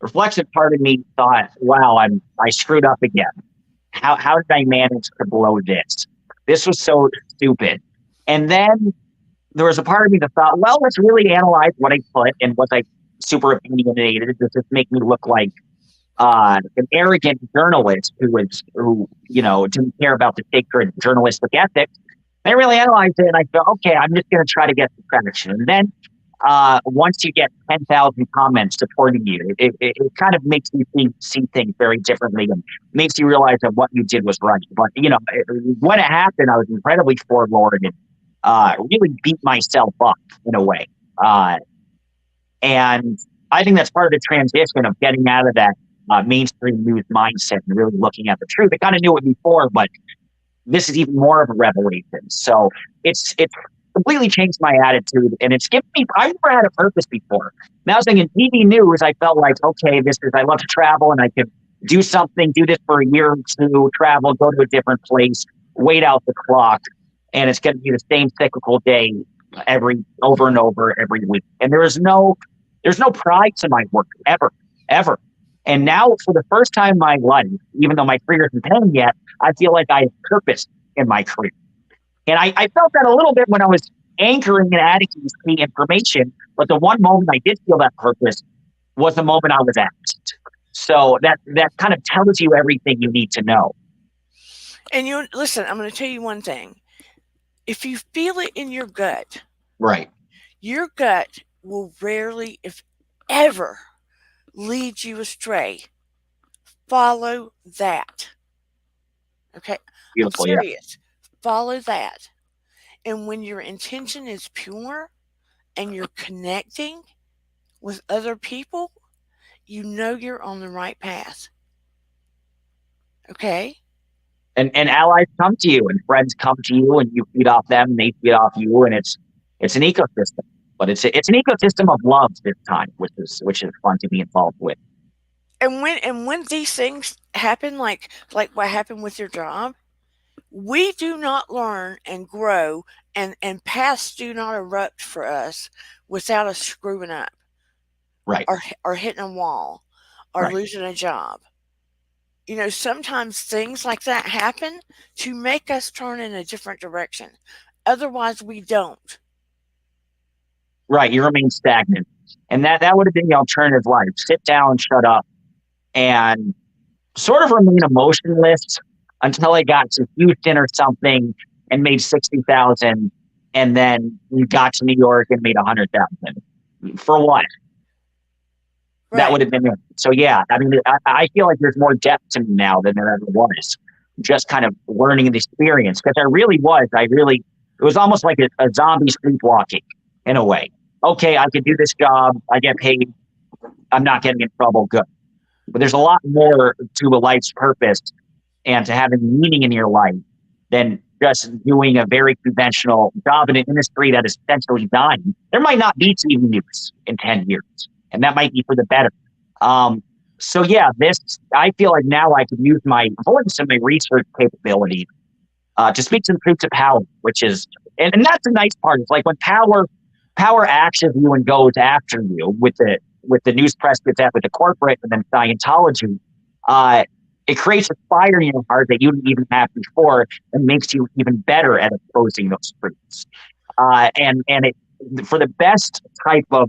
S3: Reflection part of me thought, wow, I screwed up again. How did I manage to blow this? This was so stupid. And then there was a part of me that thought, well, let's really analyze what I put, and was I super opinionated? Does this make me look like an arrogant journalist who didn't care about the sacred journalistic ethics? I really analyzed it, and I thought, okay, I'm just going to try to get some traction. And then once you get 10,000 comments supporting you, it kind of makes you see things very differently, and makes you realize that what you did was right. But, when it happened, I was incredibly forlorn and really beat myself up in a way. And I think that's part of the transition of getting out of that mainstream news mindset and really looking at the truth. I kind of knew it before, but this is even more of a revelation. So it's completely changed my attitude, and it's given me, I never had a purpose before. Now, I was thinking TV news, I felt like, okay, I love to travel, and I could do this for a year or two, travel, go to a different place, wait out the clock, and it's going to be the same cyclical day over and over every week. And there's no pride to my work ever. And now, for the first time in my life, even though my career isn't paying yet, I feel like I have purpose in my career. And I felt that a little bit when I was anchoring and adding this key information. But the one moment I did feel that purpose was the moment I was asked. So that kind of tells you everything you need to know.
S2: and listen, I'm going to tell you one thing. If you feel it in your gut,
S3: Right.
S2: your gut will rarely, if ever, lead you astray. Follow that. Okay?
S3: Beautiful.
S2: I'm
S3: Yeah.
S2: serious. Follow that. And when your intention is pure and you're connecting with other people, you know you're on the right path. Okay?
S3: And allies come to you, and friends come to you, and you feed off them, and they feed off you, and it's an ecosystem. But it's an ecosystem of love this time, which is fun to be involved with.
S2: And when these things happen, like what happened with your job, we do not learn and grow, and paths do not erupt for us without us screwing up,
S3: Right.
S2: or hitting a wall, or
S3: Right.
S2: losing a job. Sometimes things like that happen to make us turn in a different direction. Otherwise, we don't.
S3: Right. You remain stagnant. And that would have been the alternative life. Sit down, shut up, and sort of remain emotionless until I got to Houston or something and made 60,000, and then you got to New York and made 100,000. For what?
S2: Right.
S3: That would have been it. So yeah, I mean, I feel like there's more depth to me now than there ever was. Just kind of learning the experience, because it was almost like a zombie sleepwalking in a way. Okay, I can do this job. I get paid. I'm not getting in trouble. Good. But there's a lot more to a life's purpose and to having meaning in your life than just doing a very conventional job in an industry that is essentially dying. There might not be TV news in 10 years, and that might be for the better. So yeah, I feel like now I can use my voice and my research capability to speak some truth to power, which is, and that's the nice part. It's like when power actions you and goes after you with the news press gets at with the corporate, and then Scientology, it creates a fire in your heart that you didn't even have before, and makes you even better at exposing those truths. And it, for the best type of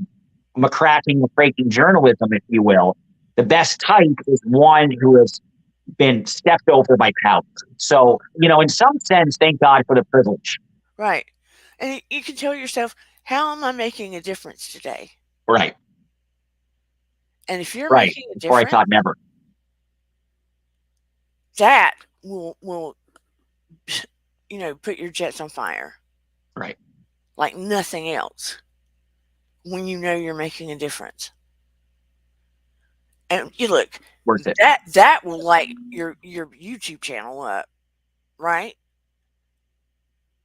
S3: McCracking and breaking journalism, if you will, the best type is one who has been stepped over by power. So, in some sense, thank God for the privilege.
S2: Right. And you can tell yourself, how am I making a difference today?
S3: Right.
S2: And if you're
S3: Right.
S2: making a
S3: Before I
S2: difference,
S3: thought never.
S2: that will put your jets on fire
S3: Right.
S2: like nothing else when you know you're making a difference. And you look,
S3: Worth it.
S2: that will light your YouTube channel up, right?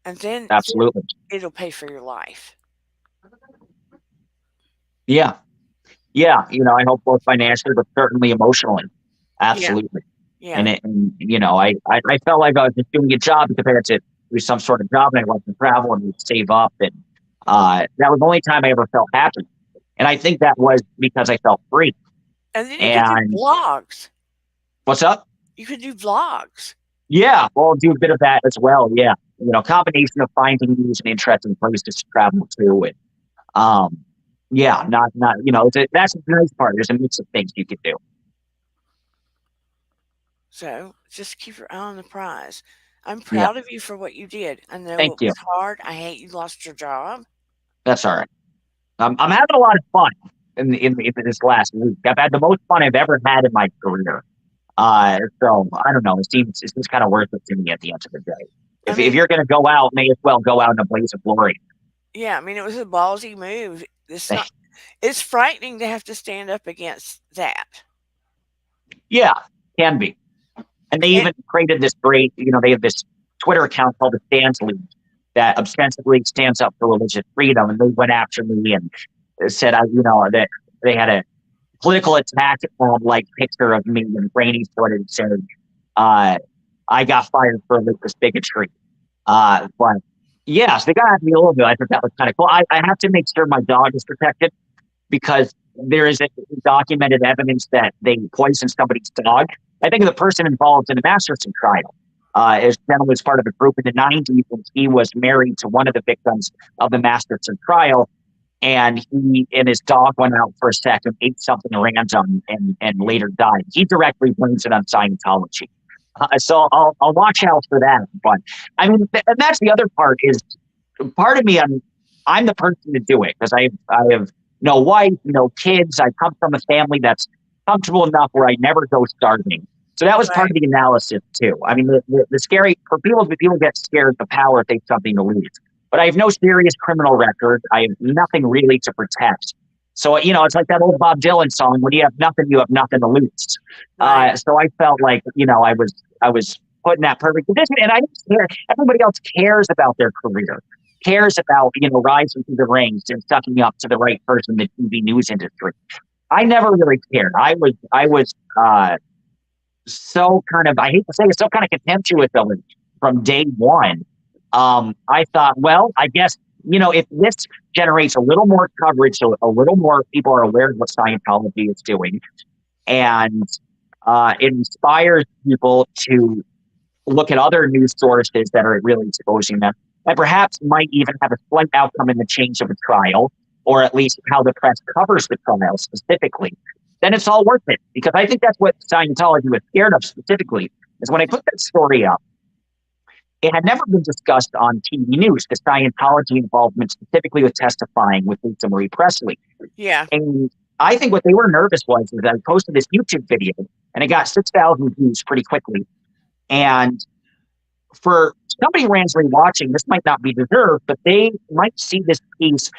S2: And then
S3: Absolutely.
S2: it'll pay for your life.
S3: Yeah. Yeah. I hope both financially, but certainly emotionally.
S2: Yeah.
S3: Absolutely.
S2: Yeah.
S3: I felt like I was just doing a job because I had to do some sort of job and I wanted to travel and save up. And that was the only time I ever felt happy. And I think that was because I felt free.
S2: And then you could do
S3: And
S2: vlogs.
S3: what's up?
S2: You could do vlogs.
S3: Yeah. Well, I'll do a bit of that as well. Yeah. Combination of finding news and interesting places to travel to. And, yeah, that's the nice part. There's a mix of things you could do.
S2: So just keep your eye on the prize. I'm
S3: Yeah.
S2: proud of you for what you did. I know
S3: Thank
S2: it
S3: you.
S2: was hard. I hate you lost your job.
S3: That's all right. I'm having a lot of fun in this last week. I've had the most fun I've ever had in my career. So I don't know. It seems kind of worth it to me at the end of the day. If you're going to go out, may as well go out in a blaze of glory.
S2: Yeah, I mean, it was a ballsy move. It's frightening to have to stand up against that.
S3: Yeah, can be. And they even created this great, they have this Twitter account called the Stands League that ostensibly stands up for religious freedom. And they went after me and said, that they had a political attack picture of me and Brainy started saying, I got fired for religious bigotry. But yes, they got at me a little bit. I thought that was kind of cool. I have to make sure my dog is protected because there is documented evidence that they poisoned somebody's dog. I think the person involved in the Masterson trial, is gentleman was part of a group in the 90s, and he was married to one of the victims of the Masterson trial. And he and his dog went out for a second, ate something random, and later died. He directly blames it on Scientology. So I'll watch out for that. But I mean, and that's the other part is part of me. I'm the person to do it because I have no wife, no kids. I come from a family that's comfortable enough where I never go starving. So that was part of the analysis too. I mean, the scary for people get scared of the power if they have something to lose. But I have no serious criminal record. I have nothing really to protect. So, it's like that old Bob Dylan song, when you have nothing to lose.
S2: Right.
S3: So I felt like, I was put in that perfect position. And I didn't care. Everybody else cares about their career, cares about, rising through the ranks and sucking up to the right person in the TV news industry. I never really cared. I was so kind of, I hate to say it, so kind of contemptuous of it from day one. I thought, well, I guess, if this generates a little more coverage, so a little more people are aware of what Scientology is doing, and it inspires people to look at other news sources that are really exposing them, and perhaps might even have a slight outcome in the change of a trial, or at least how the press covers the trial specifically, then it's all worth it. Because I think that's what Scientology was scared of specifically, is when I put that story up, it had never been discussed on TV news, the Scientology involvement specifically with testifying with Lisa Marie Presley.
S2: Yeah.
S3: And I think what they were nervous was that I posted this YouTube video and it got 6,000 views pretty quickly. And for somebody randomly watching, this might not be deserved, but they might see this piece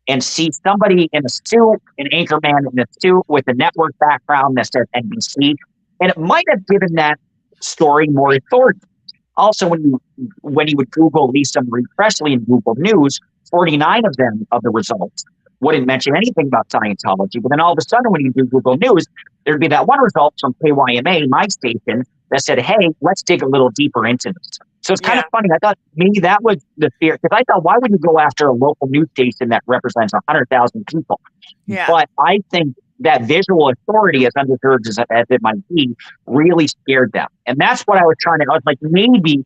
S3: and see somebody in a suit, an anchorman in a suit with a network background that says NBC. And it might have given that story more authority. Also, when you would Google Lisa Marie Presley in Google News, 49 of the results wouldn't mention anything about Scientology. But then all of a sudden, when you do Google News, there'd be that one result from KYMA, my station, that said, hey, let's dig a little deeper into this. So it's kind of funny. I thought maybe that was the fear. Because I thought, why would you go after a local news station that represents 100,000 people?
S2: Yeah.
S3: But I think that visual authority, as undeserved as it might be, really scared them. And that's what I was like, maybe,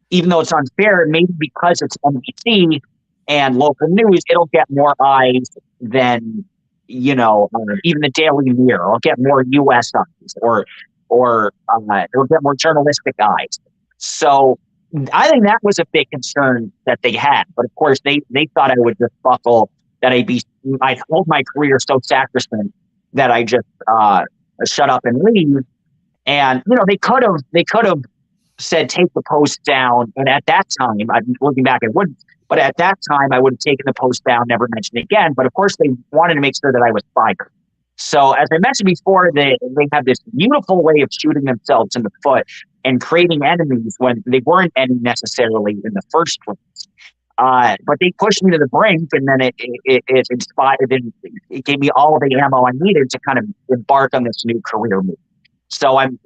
S3: even though it's unfair, maybe because it's NBC and local news, it'll get more eyes than, even the Daily Mirror. It'll get more U.S. eyes or it'll get more journalistic eyes. So I think that was a big concern that they had. But of course, they thought I would just buckle, that I'd hold my career so sacrosanct that I just shut up and leave. And they could have said take the post down. And at that time, I'm looking back, I wouldn't. But at that time, I would have taken the post down, never mentioned it again. But of course, they wanted to make sure that I was fired. So as I mentioned before, they have this beautiful way of shooting themselves in the foot and creating enemies when they weren't any necessarily in the first place. But they pushed me to the brink, and then it inspired and it gave me all the ammo I needed to kind of embark on this new career move. So I'm,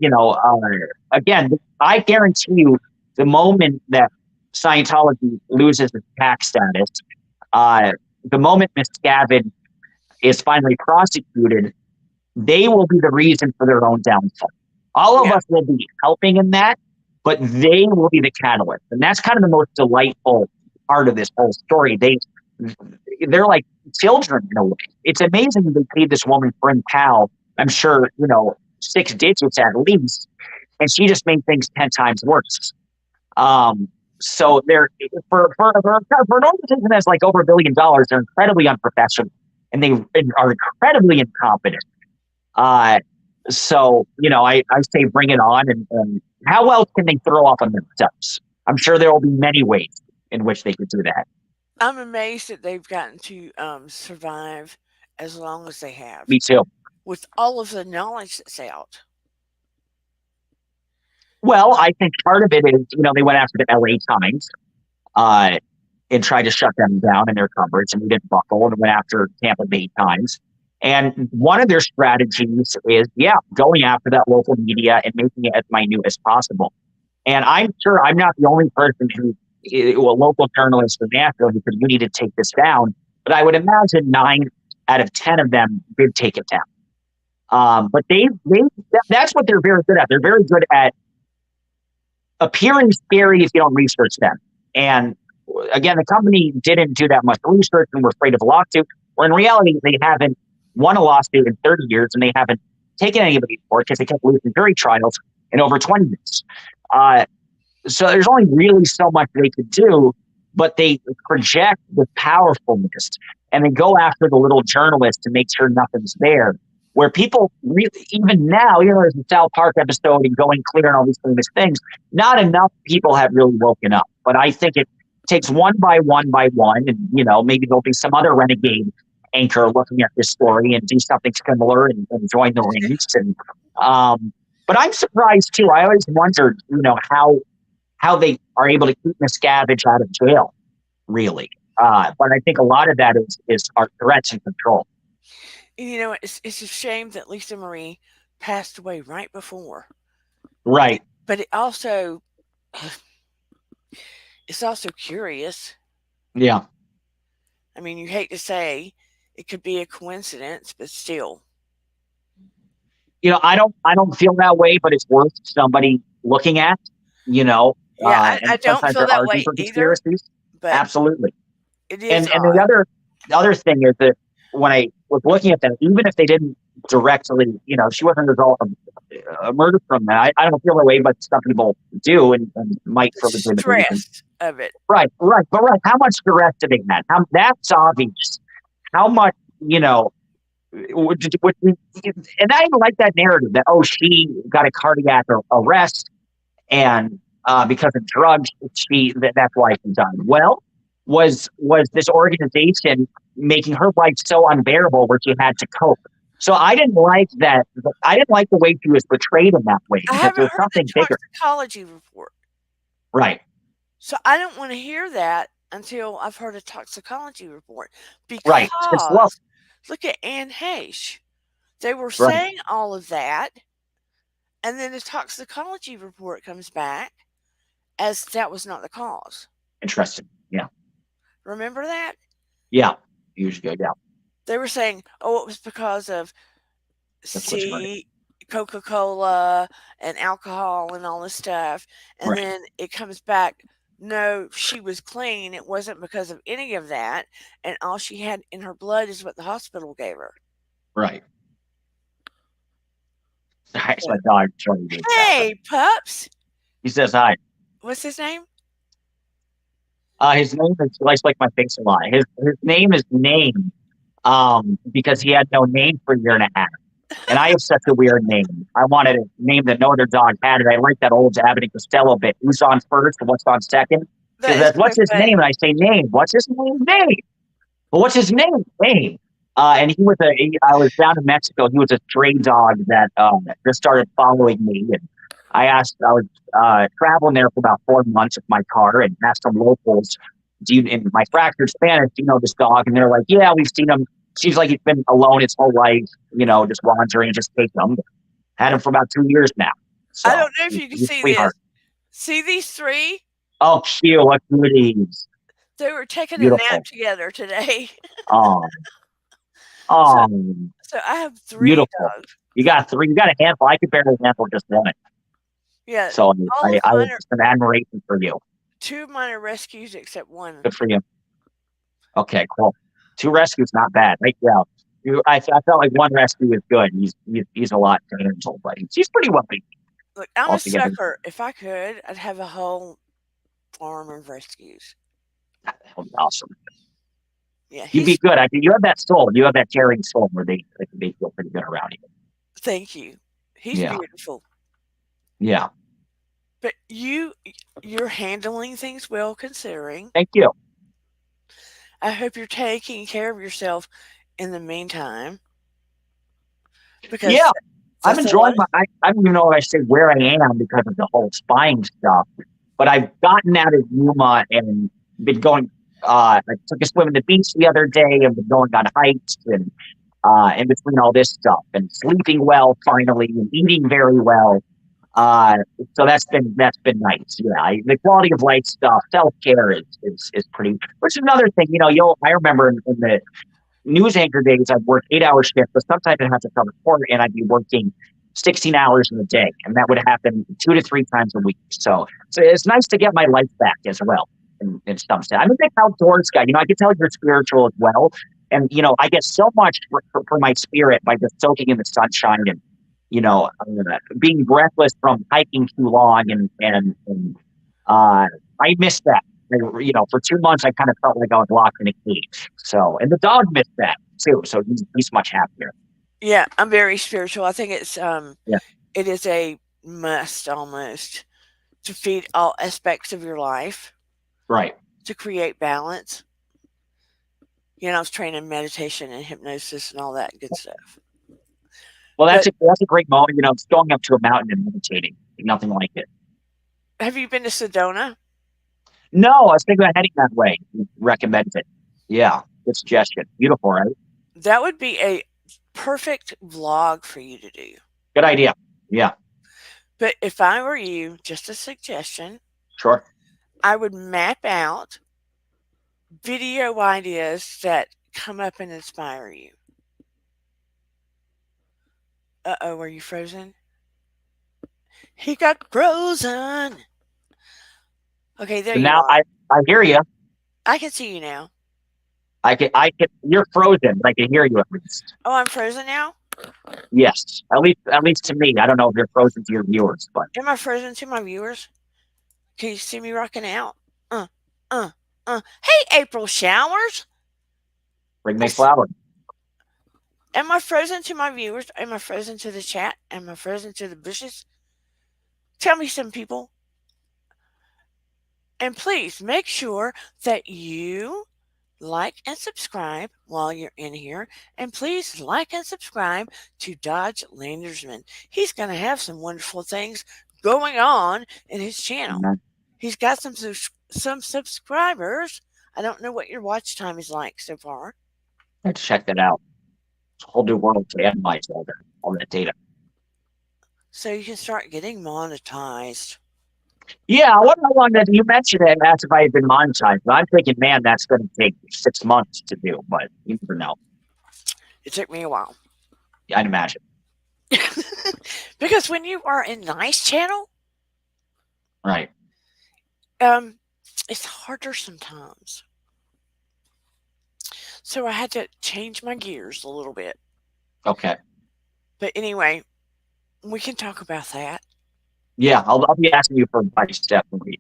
S3: again, I guarantee you, the moment that Scientology loses its tax status, the moment Miscavige is finally prosecuted, they will be the reason for their own downfall. All of us will be helping in that, but they will be the catalyst. And that's kind of the most delightful part of this whole story. They're like children in a way. It's amazing that they paid this woman, Bryn Powell, I'm sure, 6 digits at least, and she just made things 10 times worse. So they're for an organization that's like over $1 billion, they're incredibly unprofessional and they are incredibly incompetent. So I say bring it on, and how else can they throw off on themselves? I'm sure there will be many ways in which they could do that.
S2: I'm amazed that they've gotten to survive as long as they have.
S3: Me too.
S2: With all of the knowledge that's out.
S3: Well, I think part of it is, they went after the LA Times and tried to shut them down in their coverage, and we didn't buckle, and went after Tampa Bay Times. And one of their strategies is, going after that local media and making it as minute as possible. And I'm sure I'm not the only person a local journalist in Nashville who said, you need to take this down. But I would imagine 9 out of 10 of them did take it down. But that's what they're very good at. They're very good at appearing scary if you don't research them. And again, the company didn't do that much research and were afraid of a lawsuit. Well, in reality, they haven't won a lawsuit in 30 years, and they haven't taken anybody to court because they kept losing jury trials in over 20 years. So there's only really so much they could do, but they project the powerfulness, and they go after the little journalist to make sure nothing's there. Where people really, even now, there's a South Park episode and Going Clear and all these famous things, not enough people have really woken up. But I think it takes one by one, and, maybe there'll be some other renegade anchor looking at this story and do something similar and join the ranks. And but I'm surprised too. I always wondered, how they are able to keep Miscavige out of jail, really. But I think a lot of that is our threats and control.
S2: It's a shame that Lisa Marie passed away right before.
S3: Right.
S2: But it's also curious.
S3: Yeah.
S2: I mean, you hate to say it could be a coincidence, but still.
S3: I don't feel that way, but it's worth somebody looking at,
S2: I don't feel that way either. But
S3: absolutely.
S2: It is.
S3: And the other thing is that when I was looking at that, even if they didn't directly, she wasn't a result of a murder from that. I don't feel that way, but some people do and might for legitimate reasons.
S2: Stress of it.
S3: Right. But how much stress do they have? That's obvious. How much, and I even like that narrative that, she got a cardiac arrest and because of drugs, that's why she died. Well, was this organization making her life so unbearable where she had to cope? So I didn't like that. I didn't like the way she was portrayed in that way.
S2: I haven't heard the toxicology report.
S3: Right.
S2: So I don't want to hear that until I've heard a toxicology report. Because
S3: right.
S2: look at Anne Heche. They were saying all of that, and then the toxicology report comes back as that was not the cause.
S3: Interesting. Yeah.
S2: Remember that?
S3: Yeah. Usually, yeah.
S2: They were saying, it was because of Coca-Cola and alcohol and all this stuff. And then it comes back, no, she was clean. It wasn't because of any of that. And all she had in her blood is what the hospital gave her.
S3: Right. That's my dog.
S2: Hey, pups.
S3: He says hi.
S2: What's his name?
S3: His name is like my face a lot. His name is Name, because he had no name for a year and a half. And I have such a weird name. I wanted to name that no other dog had it. I like that old Abbott and Costello bit. Who's on first and what's on second?
S2: That
S3: Because
S2: is
S3: what's
S2: so
S3: his
S2: funny.
S3: name? And I say name. What's his name? Name. Well, what's his name? Name. And I was down in Mexico. He was a stray dog that just started following me. And I was traveling there for about 4 months with my car and asked some locals, in my fractured Spanish, do you know this dog? And they're like, yeah, we've seen him. Seems like he's been alone his whole life, just wandering, just take him. Had him for about 2 years now. So,
S2: I don't know if you can
S3: he's
S2: see
S3: sweetheart.
S2: this. See these three?
S3: Oh, cute. What goodies.
S2: They were taking a
S3: Beautiful.
S2: nap together today.
S3: Oh,
S2: So I have 3
S3: beautiful.
S2: dogs.
S3: You got 3. You got a handful. I could barely handle just one.
S2: Yeah.
S3: So
S2: all
S3: I
S2: of mine
S3: was
S2: are,
S3: just an admiration for you.
S2: 2 of mine are rescues except one.
S3: Good for you. Okay, cool. 2 rescues, not bad. Right? Yeah. I felt like 1 rescue is good. He's a lot to handle, but he's pretty well beat.
S2: Look, I'm
S3: Altogether.
S2: a sucker. If I could, I'd have a whole farm of rescues.
S3: That would be awesome.
S2: Yeah,
S3: You'd be good. You have that soul. You have that caring soul where they feel pretty good around you.
S2: Thank you. He's beautiful.
S3: Yeah.
S2: But you're handling things well, considering.
S3: Thank you.
S2: I hope you're taking care of yourself in the meantime. Because
S3: yeah, I'm
S2: that's
S3: enjoying I don't even know if I say where I am because of the whole spying stuff, but I've gotten out of Yuma and been going. I took a swim in the beach the other day and been going on hikes and in between all this stuff and sleeping well finally and eating very well. So that's been nice. Yeah, the quality of life stuff, self care is pretty. Which is another thing, I remember in the news anchor days, I'd work 8-hour shifts, but sometimes I'd have to cover court and I'd be working 16 hours in a day, and that would happen 2 to 3 times a week. So it's nice to get my life back as well. In some sense, I'm a big outdoors guy. I can tell you're spiritual as well, and I get so much for my spirit by just soaking in the sunshine and being breathless from hiking too long, and I missed that. For 2 months, I kind of felt like I was locked in a cage. So, and the dog missed that too. So he's much happier.
S2: Yeah, I'm very spiritual. I think it's it is a must almost to feed all aspects of your life.
S3: Right.
S2: To create balance. I was trained in meditation and hypnosis and all that good stuff.
S3: Well, that's a great moment. It's going up to a mountain and meditating. Nothing like it.
S2: Have you been to Sedona?
S3: No, I was thinking about heading that way. You recommended it. Yeah, good suggestion. Beautiful, right?
S2: That would be a perfect vlog for you to do.
S3: Good idea. Yeah.
S2: But if I were you, just a suggestion.
S3: Sure.
S2: I would map out video ideas that come up and inspire you. Uh-oh, were you frozen? He got frozen. Okay, there you
S3: now
S2: are.
S3: I hear you.
S2: I can see you now.
S3: I can. You're frozen, but I can hear you at least.
S2: Oh, I'm frozen now?
S3: Yes, at least to me. I don't know if you're frozen to your viewers, but
S2: am I frozen to my viewers? Can you see me rocking out? Hey, April showers.
S3: Bring me flowers.
S2: Am I frozen to my viewers? Am I frozen to the chat? Am I frozen to the bushes? Tell me some people. And please make sure that you like and subscribe while you're in here. And please like and subscribe to Dodge Landesman. He's going to have some wonderful things going on in his channel. Mm-hmm. He's got some subscribers. I don't know what your watch time is like so far.
S3: Let's check that out. It's a whole new world to analyze all that data.
S2: So you can start getting monetized.
S3: Yeah, I wonder how long that you mentioned it. That's if I had been monetized. But I'm thinking, man, that's going to take 6 months to do. But you never know.
S2: It took me a while.
S3: Yeah, I'd imagine.
S2: Because when you are a nice channel,
S3: right?
S2: It's harder sometimes. So I had to change my gears a little bit.
S3: Okay.
S2: But anyway, we can talk about that.
S3: Yeah, I'll be asking you for advice, definitely.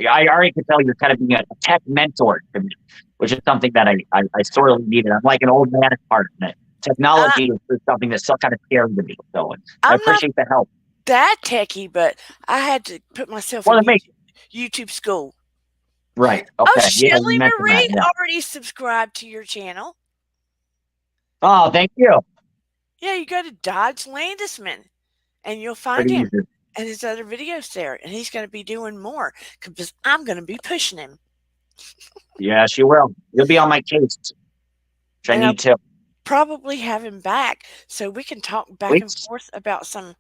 S3: I already can tell you're kind of being a tech mentor to me, which is something that I sorely needed. I'm like an old man at heart Technology is something that's still kind of scary to me. So I
S2: I'm not
S3: appreciate the help.
S2: that techie, but I had to put myself
S3: Well,
S2: in
S3: to me,
S2: YouTube school.
S3: right.
S2: Oh,
S3: Okay. Yeah, you
S2: Shelly
S3: mentioned that.
S2: Marie
S3: Yeah.
S2: already subscribed to your channel.
S3: Oh, thank you.
S2: Yeah, you go to Dodge Landesman and you'll find
S3: Pretty
S2: him
S3: easy.
S2: and his other videos there. And he's going to be doing more because I'm going to be pushing him.
S3: Yes, you will. You'll be on my case, which I
S2: And I'll
S3: need to.
S2: probably have him back so we can talk back and
S3: Wait.
S2: forth about some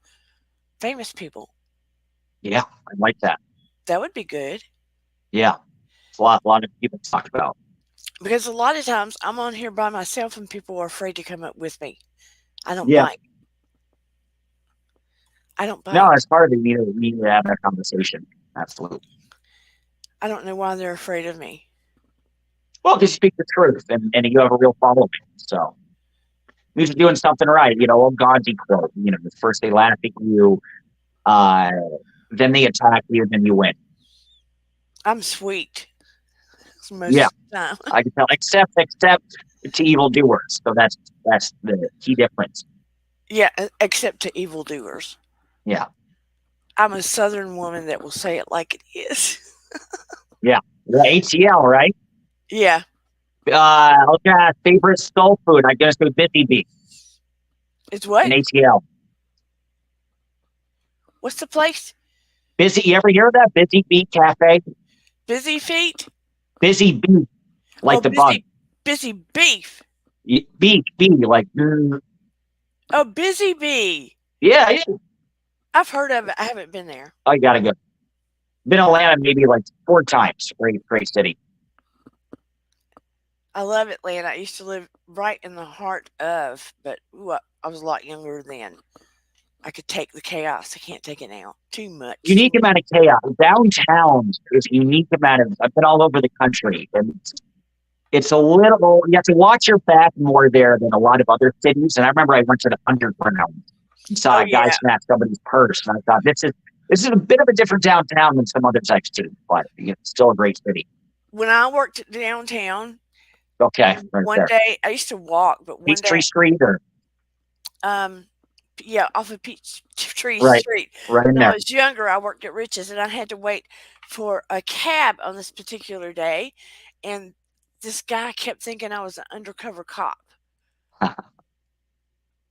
S2: famous people.
S3: Yeah, I like that.
S2: That would be good.
S3: Yeah, it's a lot of people talk about.
S2: Because a lot of times I'm on here by myself and people are afraid to come up with me. I don't
S3: Yeah.
S2: bite. I don't bite.
S3: No, as part of it, we need to have that conversation. Absolutely.
S2: I don't know why they're afraid of me.
S3: Well, because you speak the truth and you have a real following. So you're doing something right. You know, old Gandhi quote, you know, first they laugh at you, then they attack you, then you win.
S2: I'm sweet. Most
S3: Yeah.
S2: of the time.
S3: I can tell, except to evildoers. So that's the key difference.
S2: Yeah, except to evildoers.
S3: Yeah.
S2: I'm a Southern woman that will say it like it is.
S3: Yeah. ATL, right?
S2: Yeah.
S3: Okay, favorite soul food. I guess go Busy Bee
S2: It's what?
S3: in ATL.
S2: What's the place?
S3: Busy. You ever hear of that? Busy Bee Cafe.
S2: Busy Feet?
S3: Busy Bee, like the bug.
S2: Busy Beef.
S3: Bee, like.
S2: Oh, Busy Bee.
S3: Yeah.
S2: I've heard of it. I haven't been there.
S3: I gotta go. Been in Atlanta maybe like 4 times. Great city.
S2: I love Atlanta. I used to live right in the heart of, but I was a lot younger then. I could take the chaos. I can't take it now. Too much.
S3: Unique amount of chaos. Downtown is a unique amount of. I've been all over the country, and it's a little. You have to watch your back more there than a lot of other cities. And I remember I went to the underground and saw a guy snatch somebody's purse, and I thought this is a bit of a different downtown than some other types too, but it's still a great city.
S2: When I worked downtown,
S3: okay,
S2: one day I used to walk, but one
S3: Peachtree Street or
S2: yeah, off of Peachtree Street.
S3: Right in
S2: when
S3: there.
S2: I was younger, I worked at Rich's, and I had to wait for a cab on this particular day, and this guy kept thinking I was an undercover cop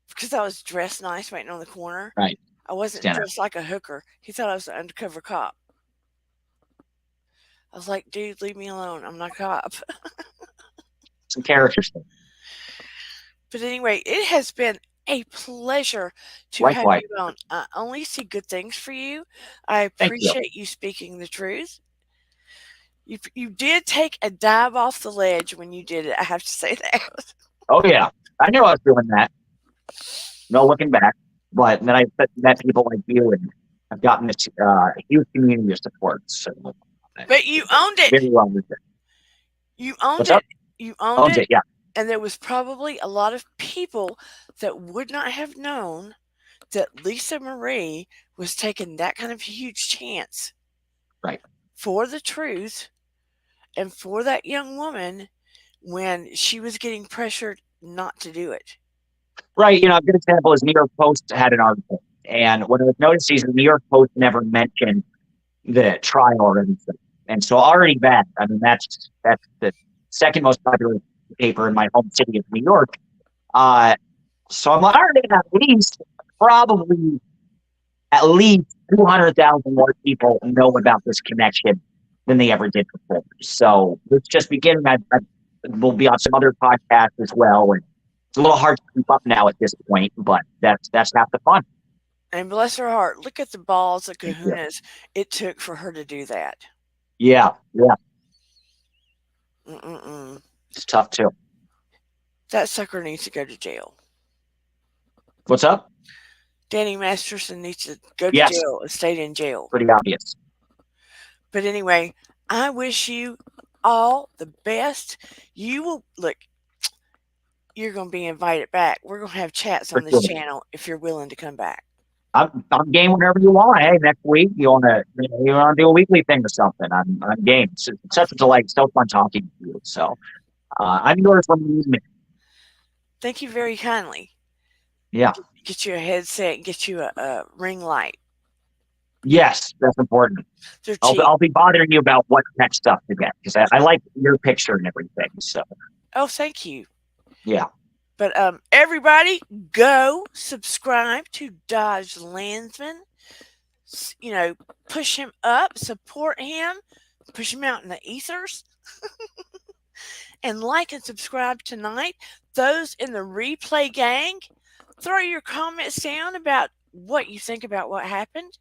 S2: because I was dressed nice, waiting on the corner.
S3: Right.
S2: I wasn't dressed like a hooker. He thought I was an undercover cop. I was like, dude, leave me alone. I'm not a cop.
S3: Some characters.
S2: But anyway, it has been a pleasure to
S3: Likewise.
S2: have you on. I only see good things for you. I appreciate you speaking the truth. You did take a dive off the ledge when you did it. I have to say that.
S3: Oh yeah, I knew I was doing that. No looking back. But then I met people like you, and I've gotten this huge community of support. So,
S2: but you owned it.
S3: Very well with it.
S2: You owned
S3: What's
S2: it.
S3: Up?
S2: You owned it.
S3: Yeah.
S2: And there was probably a lot of people that would not have known that Lisa Marie was taking that kind of huge chance.
S3: Right.
S2: For the truth and for that young woman when she was getting pressured not to do it.
S3: Right. You know, a good example is New York Post had an article. And what I was noticing is the New York Post never mentioned the trial or anything. And so already that, I mean, that's the second most popular paper in my home city of New York. So I'm already at least 200,000 more people know about this connection than they ever did before. So it's just beginning. We'll be on some other podcasts as well. And it's a little hard to keep up now at this point, but that's half the fun.
S2: And bless her heart, look at the balls of kahunas it took for her to do that.
S3: Yeah.
S2: Mm-mm-mm.
S3: It's tough too.
S2: That sucker needs to go to jail.
S3: What's up?
S2: Danny Masterson needs to go to jail and stay in jail.
S3: Pretty obvious.
S2: But anyway, I wish you all the best. You will look. You're going to be invited back. We're going to have chats on this channel if you're willing to come back.
S3: I'm game whenever you want. Hey, next week you want to do a weekly thing or something. I'm game. It's such a delight. So fun talking to you. So I'm yours from the evening.
S2: Thank you very kindly.
S3: Yeah.
S2: Get you a headset, get you a ring light.
S3: Yes, that's important.
S2: They're cheap.
S3: I'll be bothering you about what next stuff to get because I like your picture and everything. So
S2: Oh, thank you.
S3: yeah.
S2: But everybody, go subscribe to Dodge Landsman. You know, push him up, support him, push him out in the ethers. And like and subscribe tonight. Those in the replay gang, throw your comments down about what you think about what happened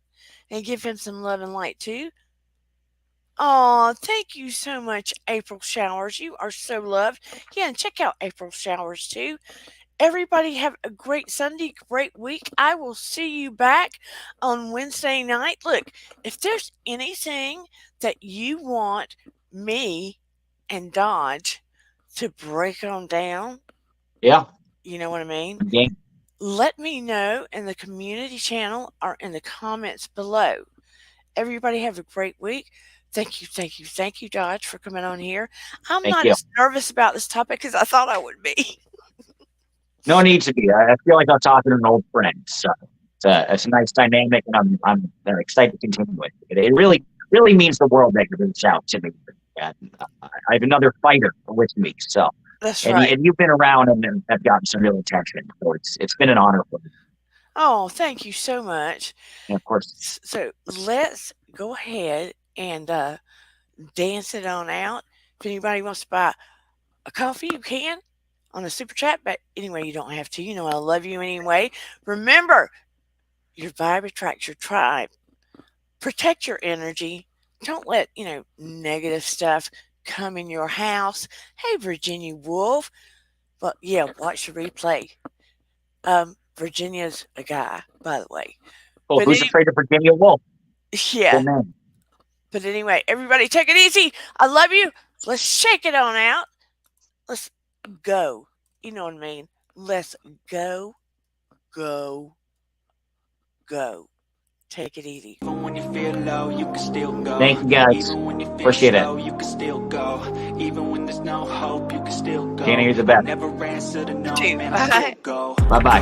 S2: and give him some love and light too. Oh, thank you so much, April Showers. You are so loved. Yeah, and check out April Showers too. Everybody have a great Sunday, great week. I will see you back on Wednesday night. Look, if there's anything that you want me and Dodge to break on down,
S3: Yeah.
S2: you know what I mean?
S3: Okay.
S2: Let me know in the community channel or in the comments below. Everybody have a great week. Thank you, Dodge, for coming on here. I'm
S3: Thank
S2: not
S3: you.
S2: as nervous about this topic as I thought I would be.
S3: No need to be. I feel like I'm talking to an old friend. So it's a nice dynamic, and I'm excited to continue with it. It really means the world that you reach out to me. And I have another fighter with me. So
S2: That's
S3: and,
S2: right.
S3: and you've been around and have gotten some real attention. So it's been an honor for me.
S2: Oh, thank you so much.
S3: And of course,
S2: So let's go ahead and dance it on out. If anybody wants to buy a coffee, you can on the super chat. But anyway, you don't have to. You know I love you anyway. Remember, your vibe attracts your tribe. Protect your energy. Don't let negative stuff come in your house. Hey, Virginia Wolf. Well, yeah, watch the replay. Virginia's a guy, by the way.
S3: oh, who's afraid of Virginia Woolf?
S2: Yeah.
S3: Oh, man.
S2: But anyway, everybody take it easy. I love you. Let's shake it on out. Let's go. You know what I mean? Let's go, go, go. Take it easy.
S1: Even when you feel low, you can still go.
S3: Thank you, guys.
S1: Even when you feel
S3: Appreciate
S1: slow,
S3: it.
S1: you can still go. Even when there's no hope, you can still go.
S3: Dana, you're the best.
S1: Never answer to no,
S2: Dude,
S1: man,
S2: bye.
S1: I still go.
S3: Bye-bye.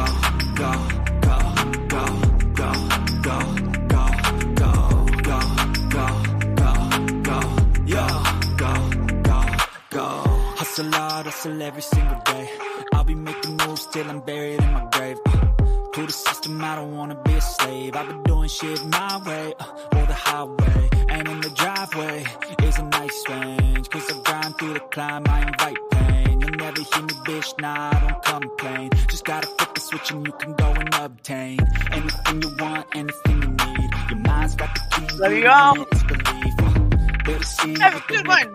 S1: Go, go, go, go, go, go, go, go, go, go, go. Hustle hard, hustle every single day. I'll be making moves till I'm buried in my grave. To the system, I don't wanna be a slave. I've been doing shit my way, or the highway. And in the driveway is a nice range. Cause I grind through the climb, I invite pain. You'll never hear me, bitch, nah, I don't complain. Just gotta flip the switch and you can go and obtain anything you want, anything you need. Your mind's got the key.
S2: Love you all.
S1: It's belief.
S2: Have a good one.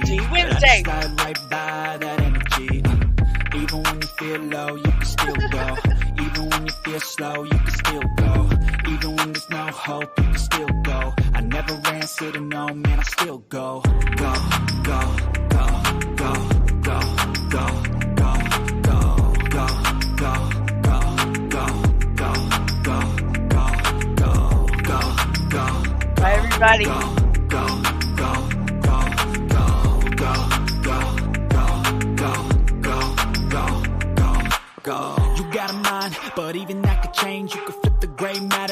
S2: See you Wednesday.
S1: Slide right by that energy. Even when you feel low, you can still go. Even when you feel slow, you can still go. Even when there's no hope, you can still go. I never answer to no, man, I still go. Go, go, go, go, go, go, go, go, go, go, go, go, go, go, go, go, go.
S2: Bye, everybody.
S1: Go, go, go, go, go, go, go, go, go, go. You got a mind, but even that could change. You could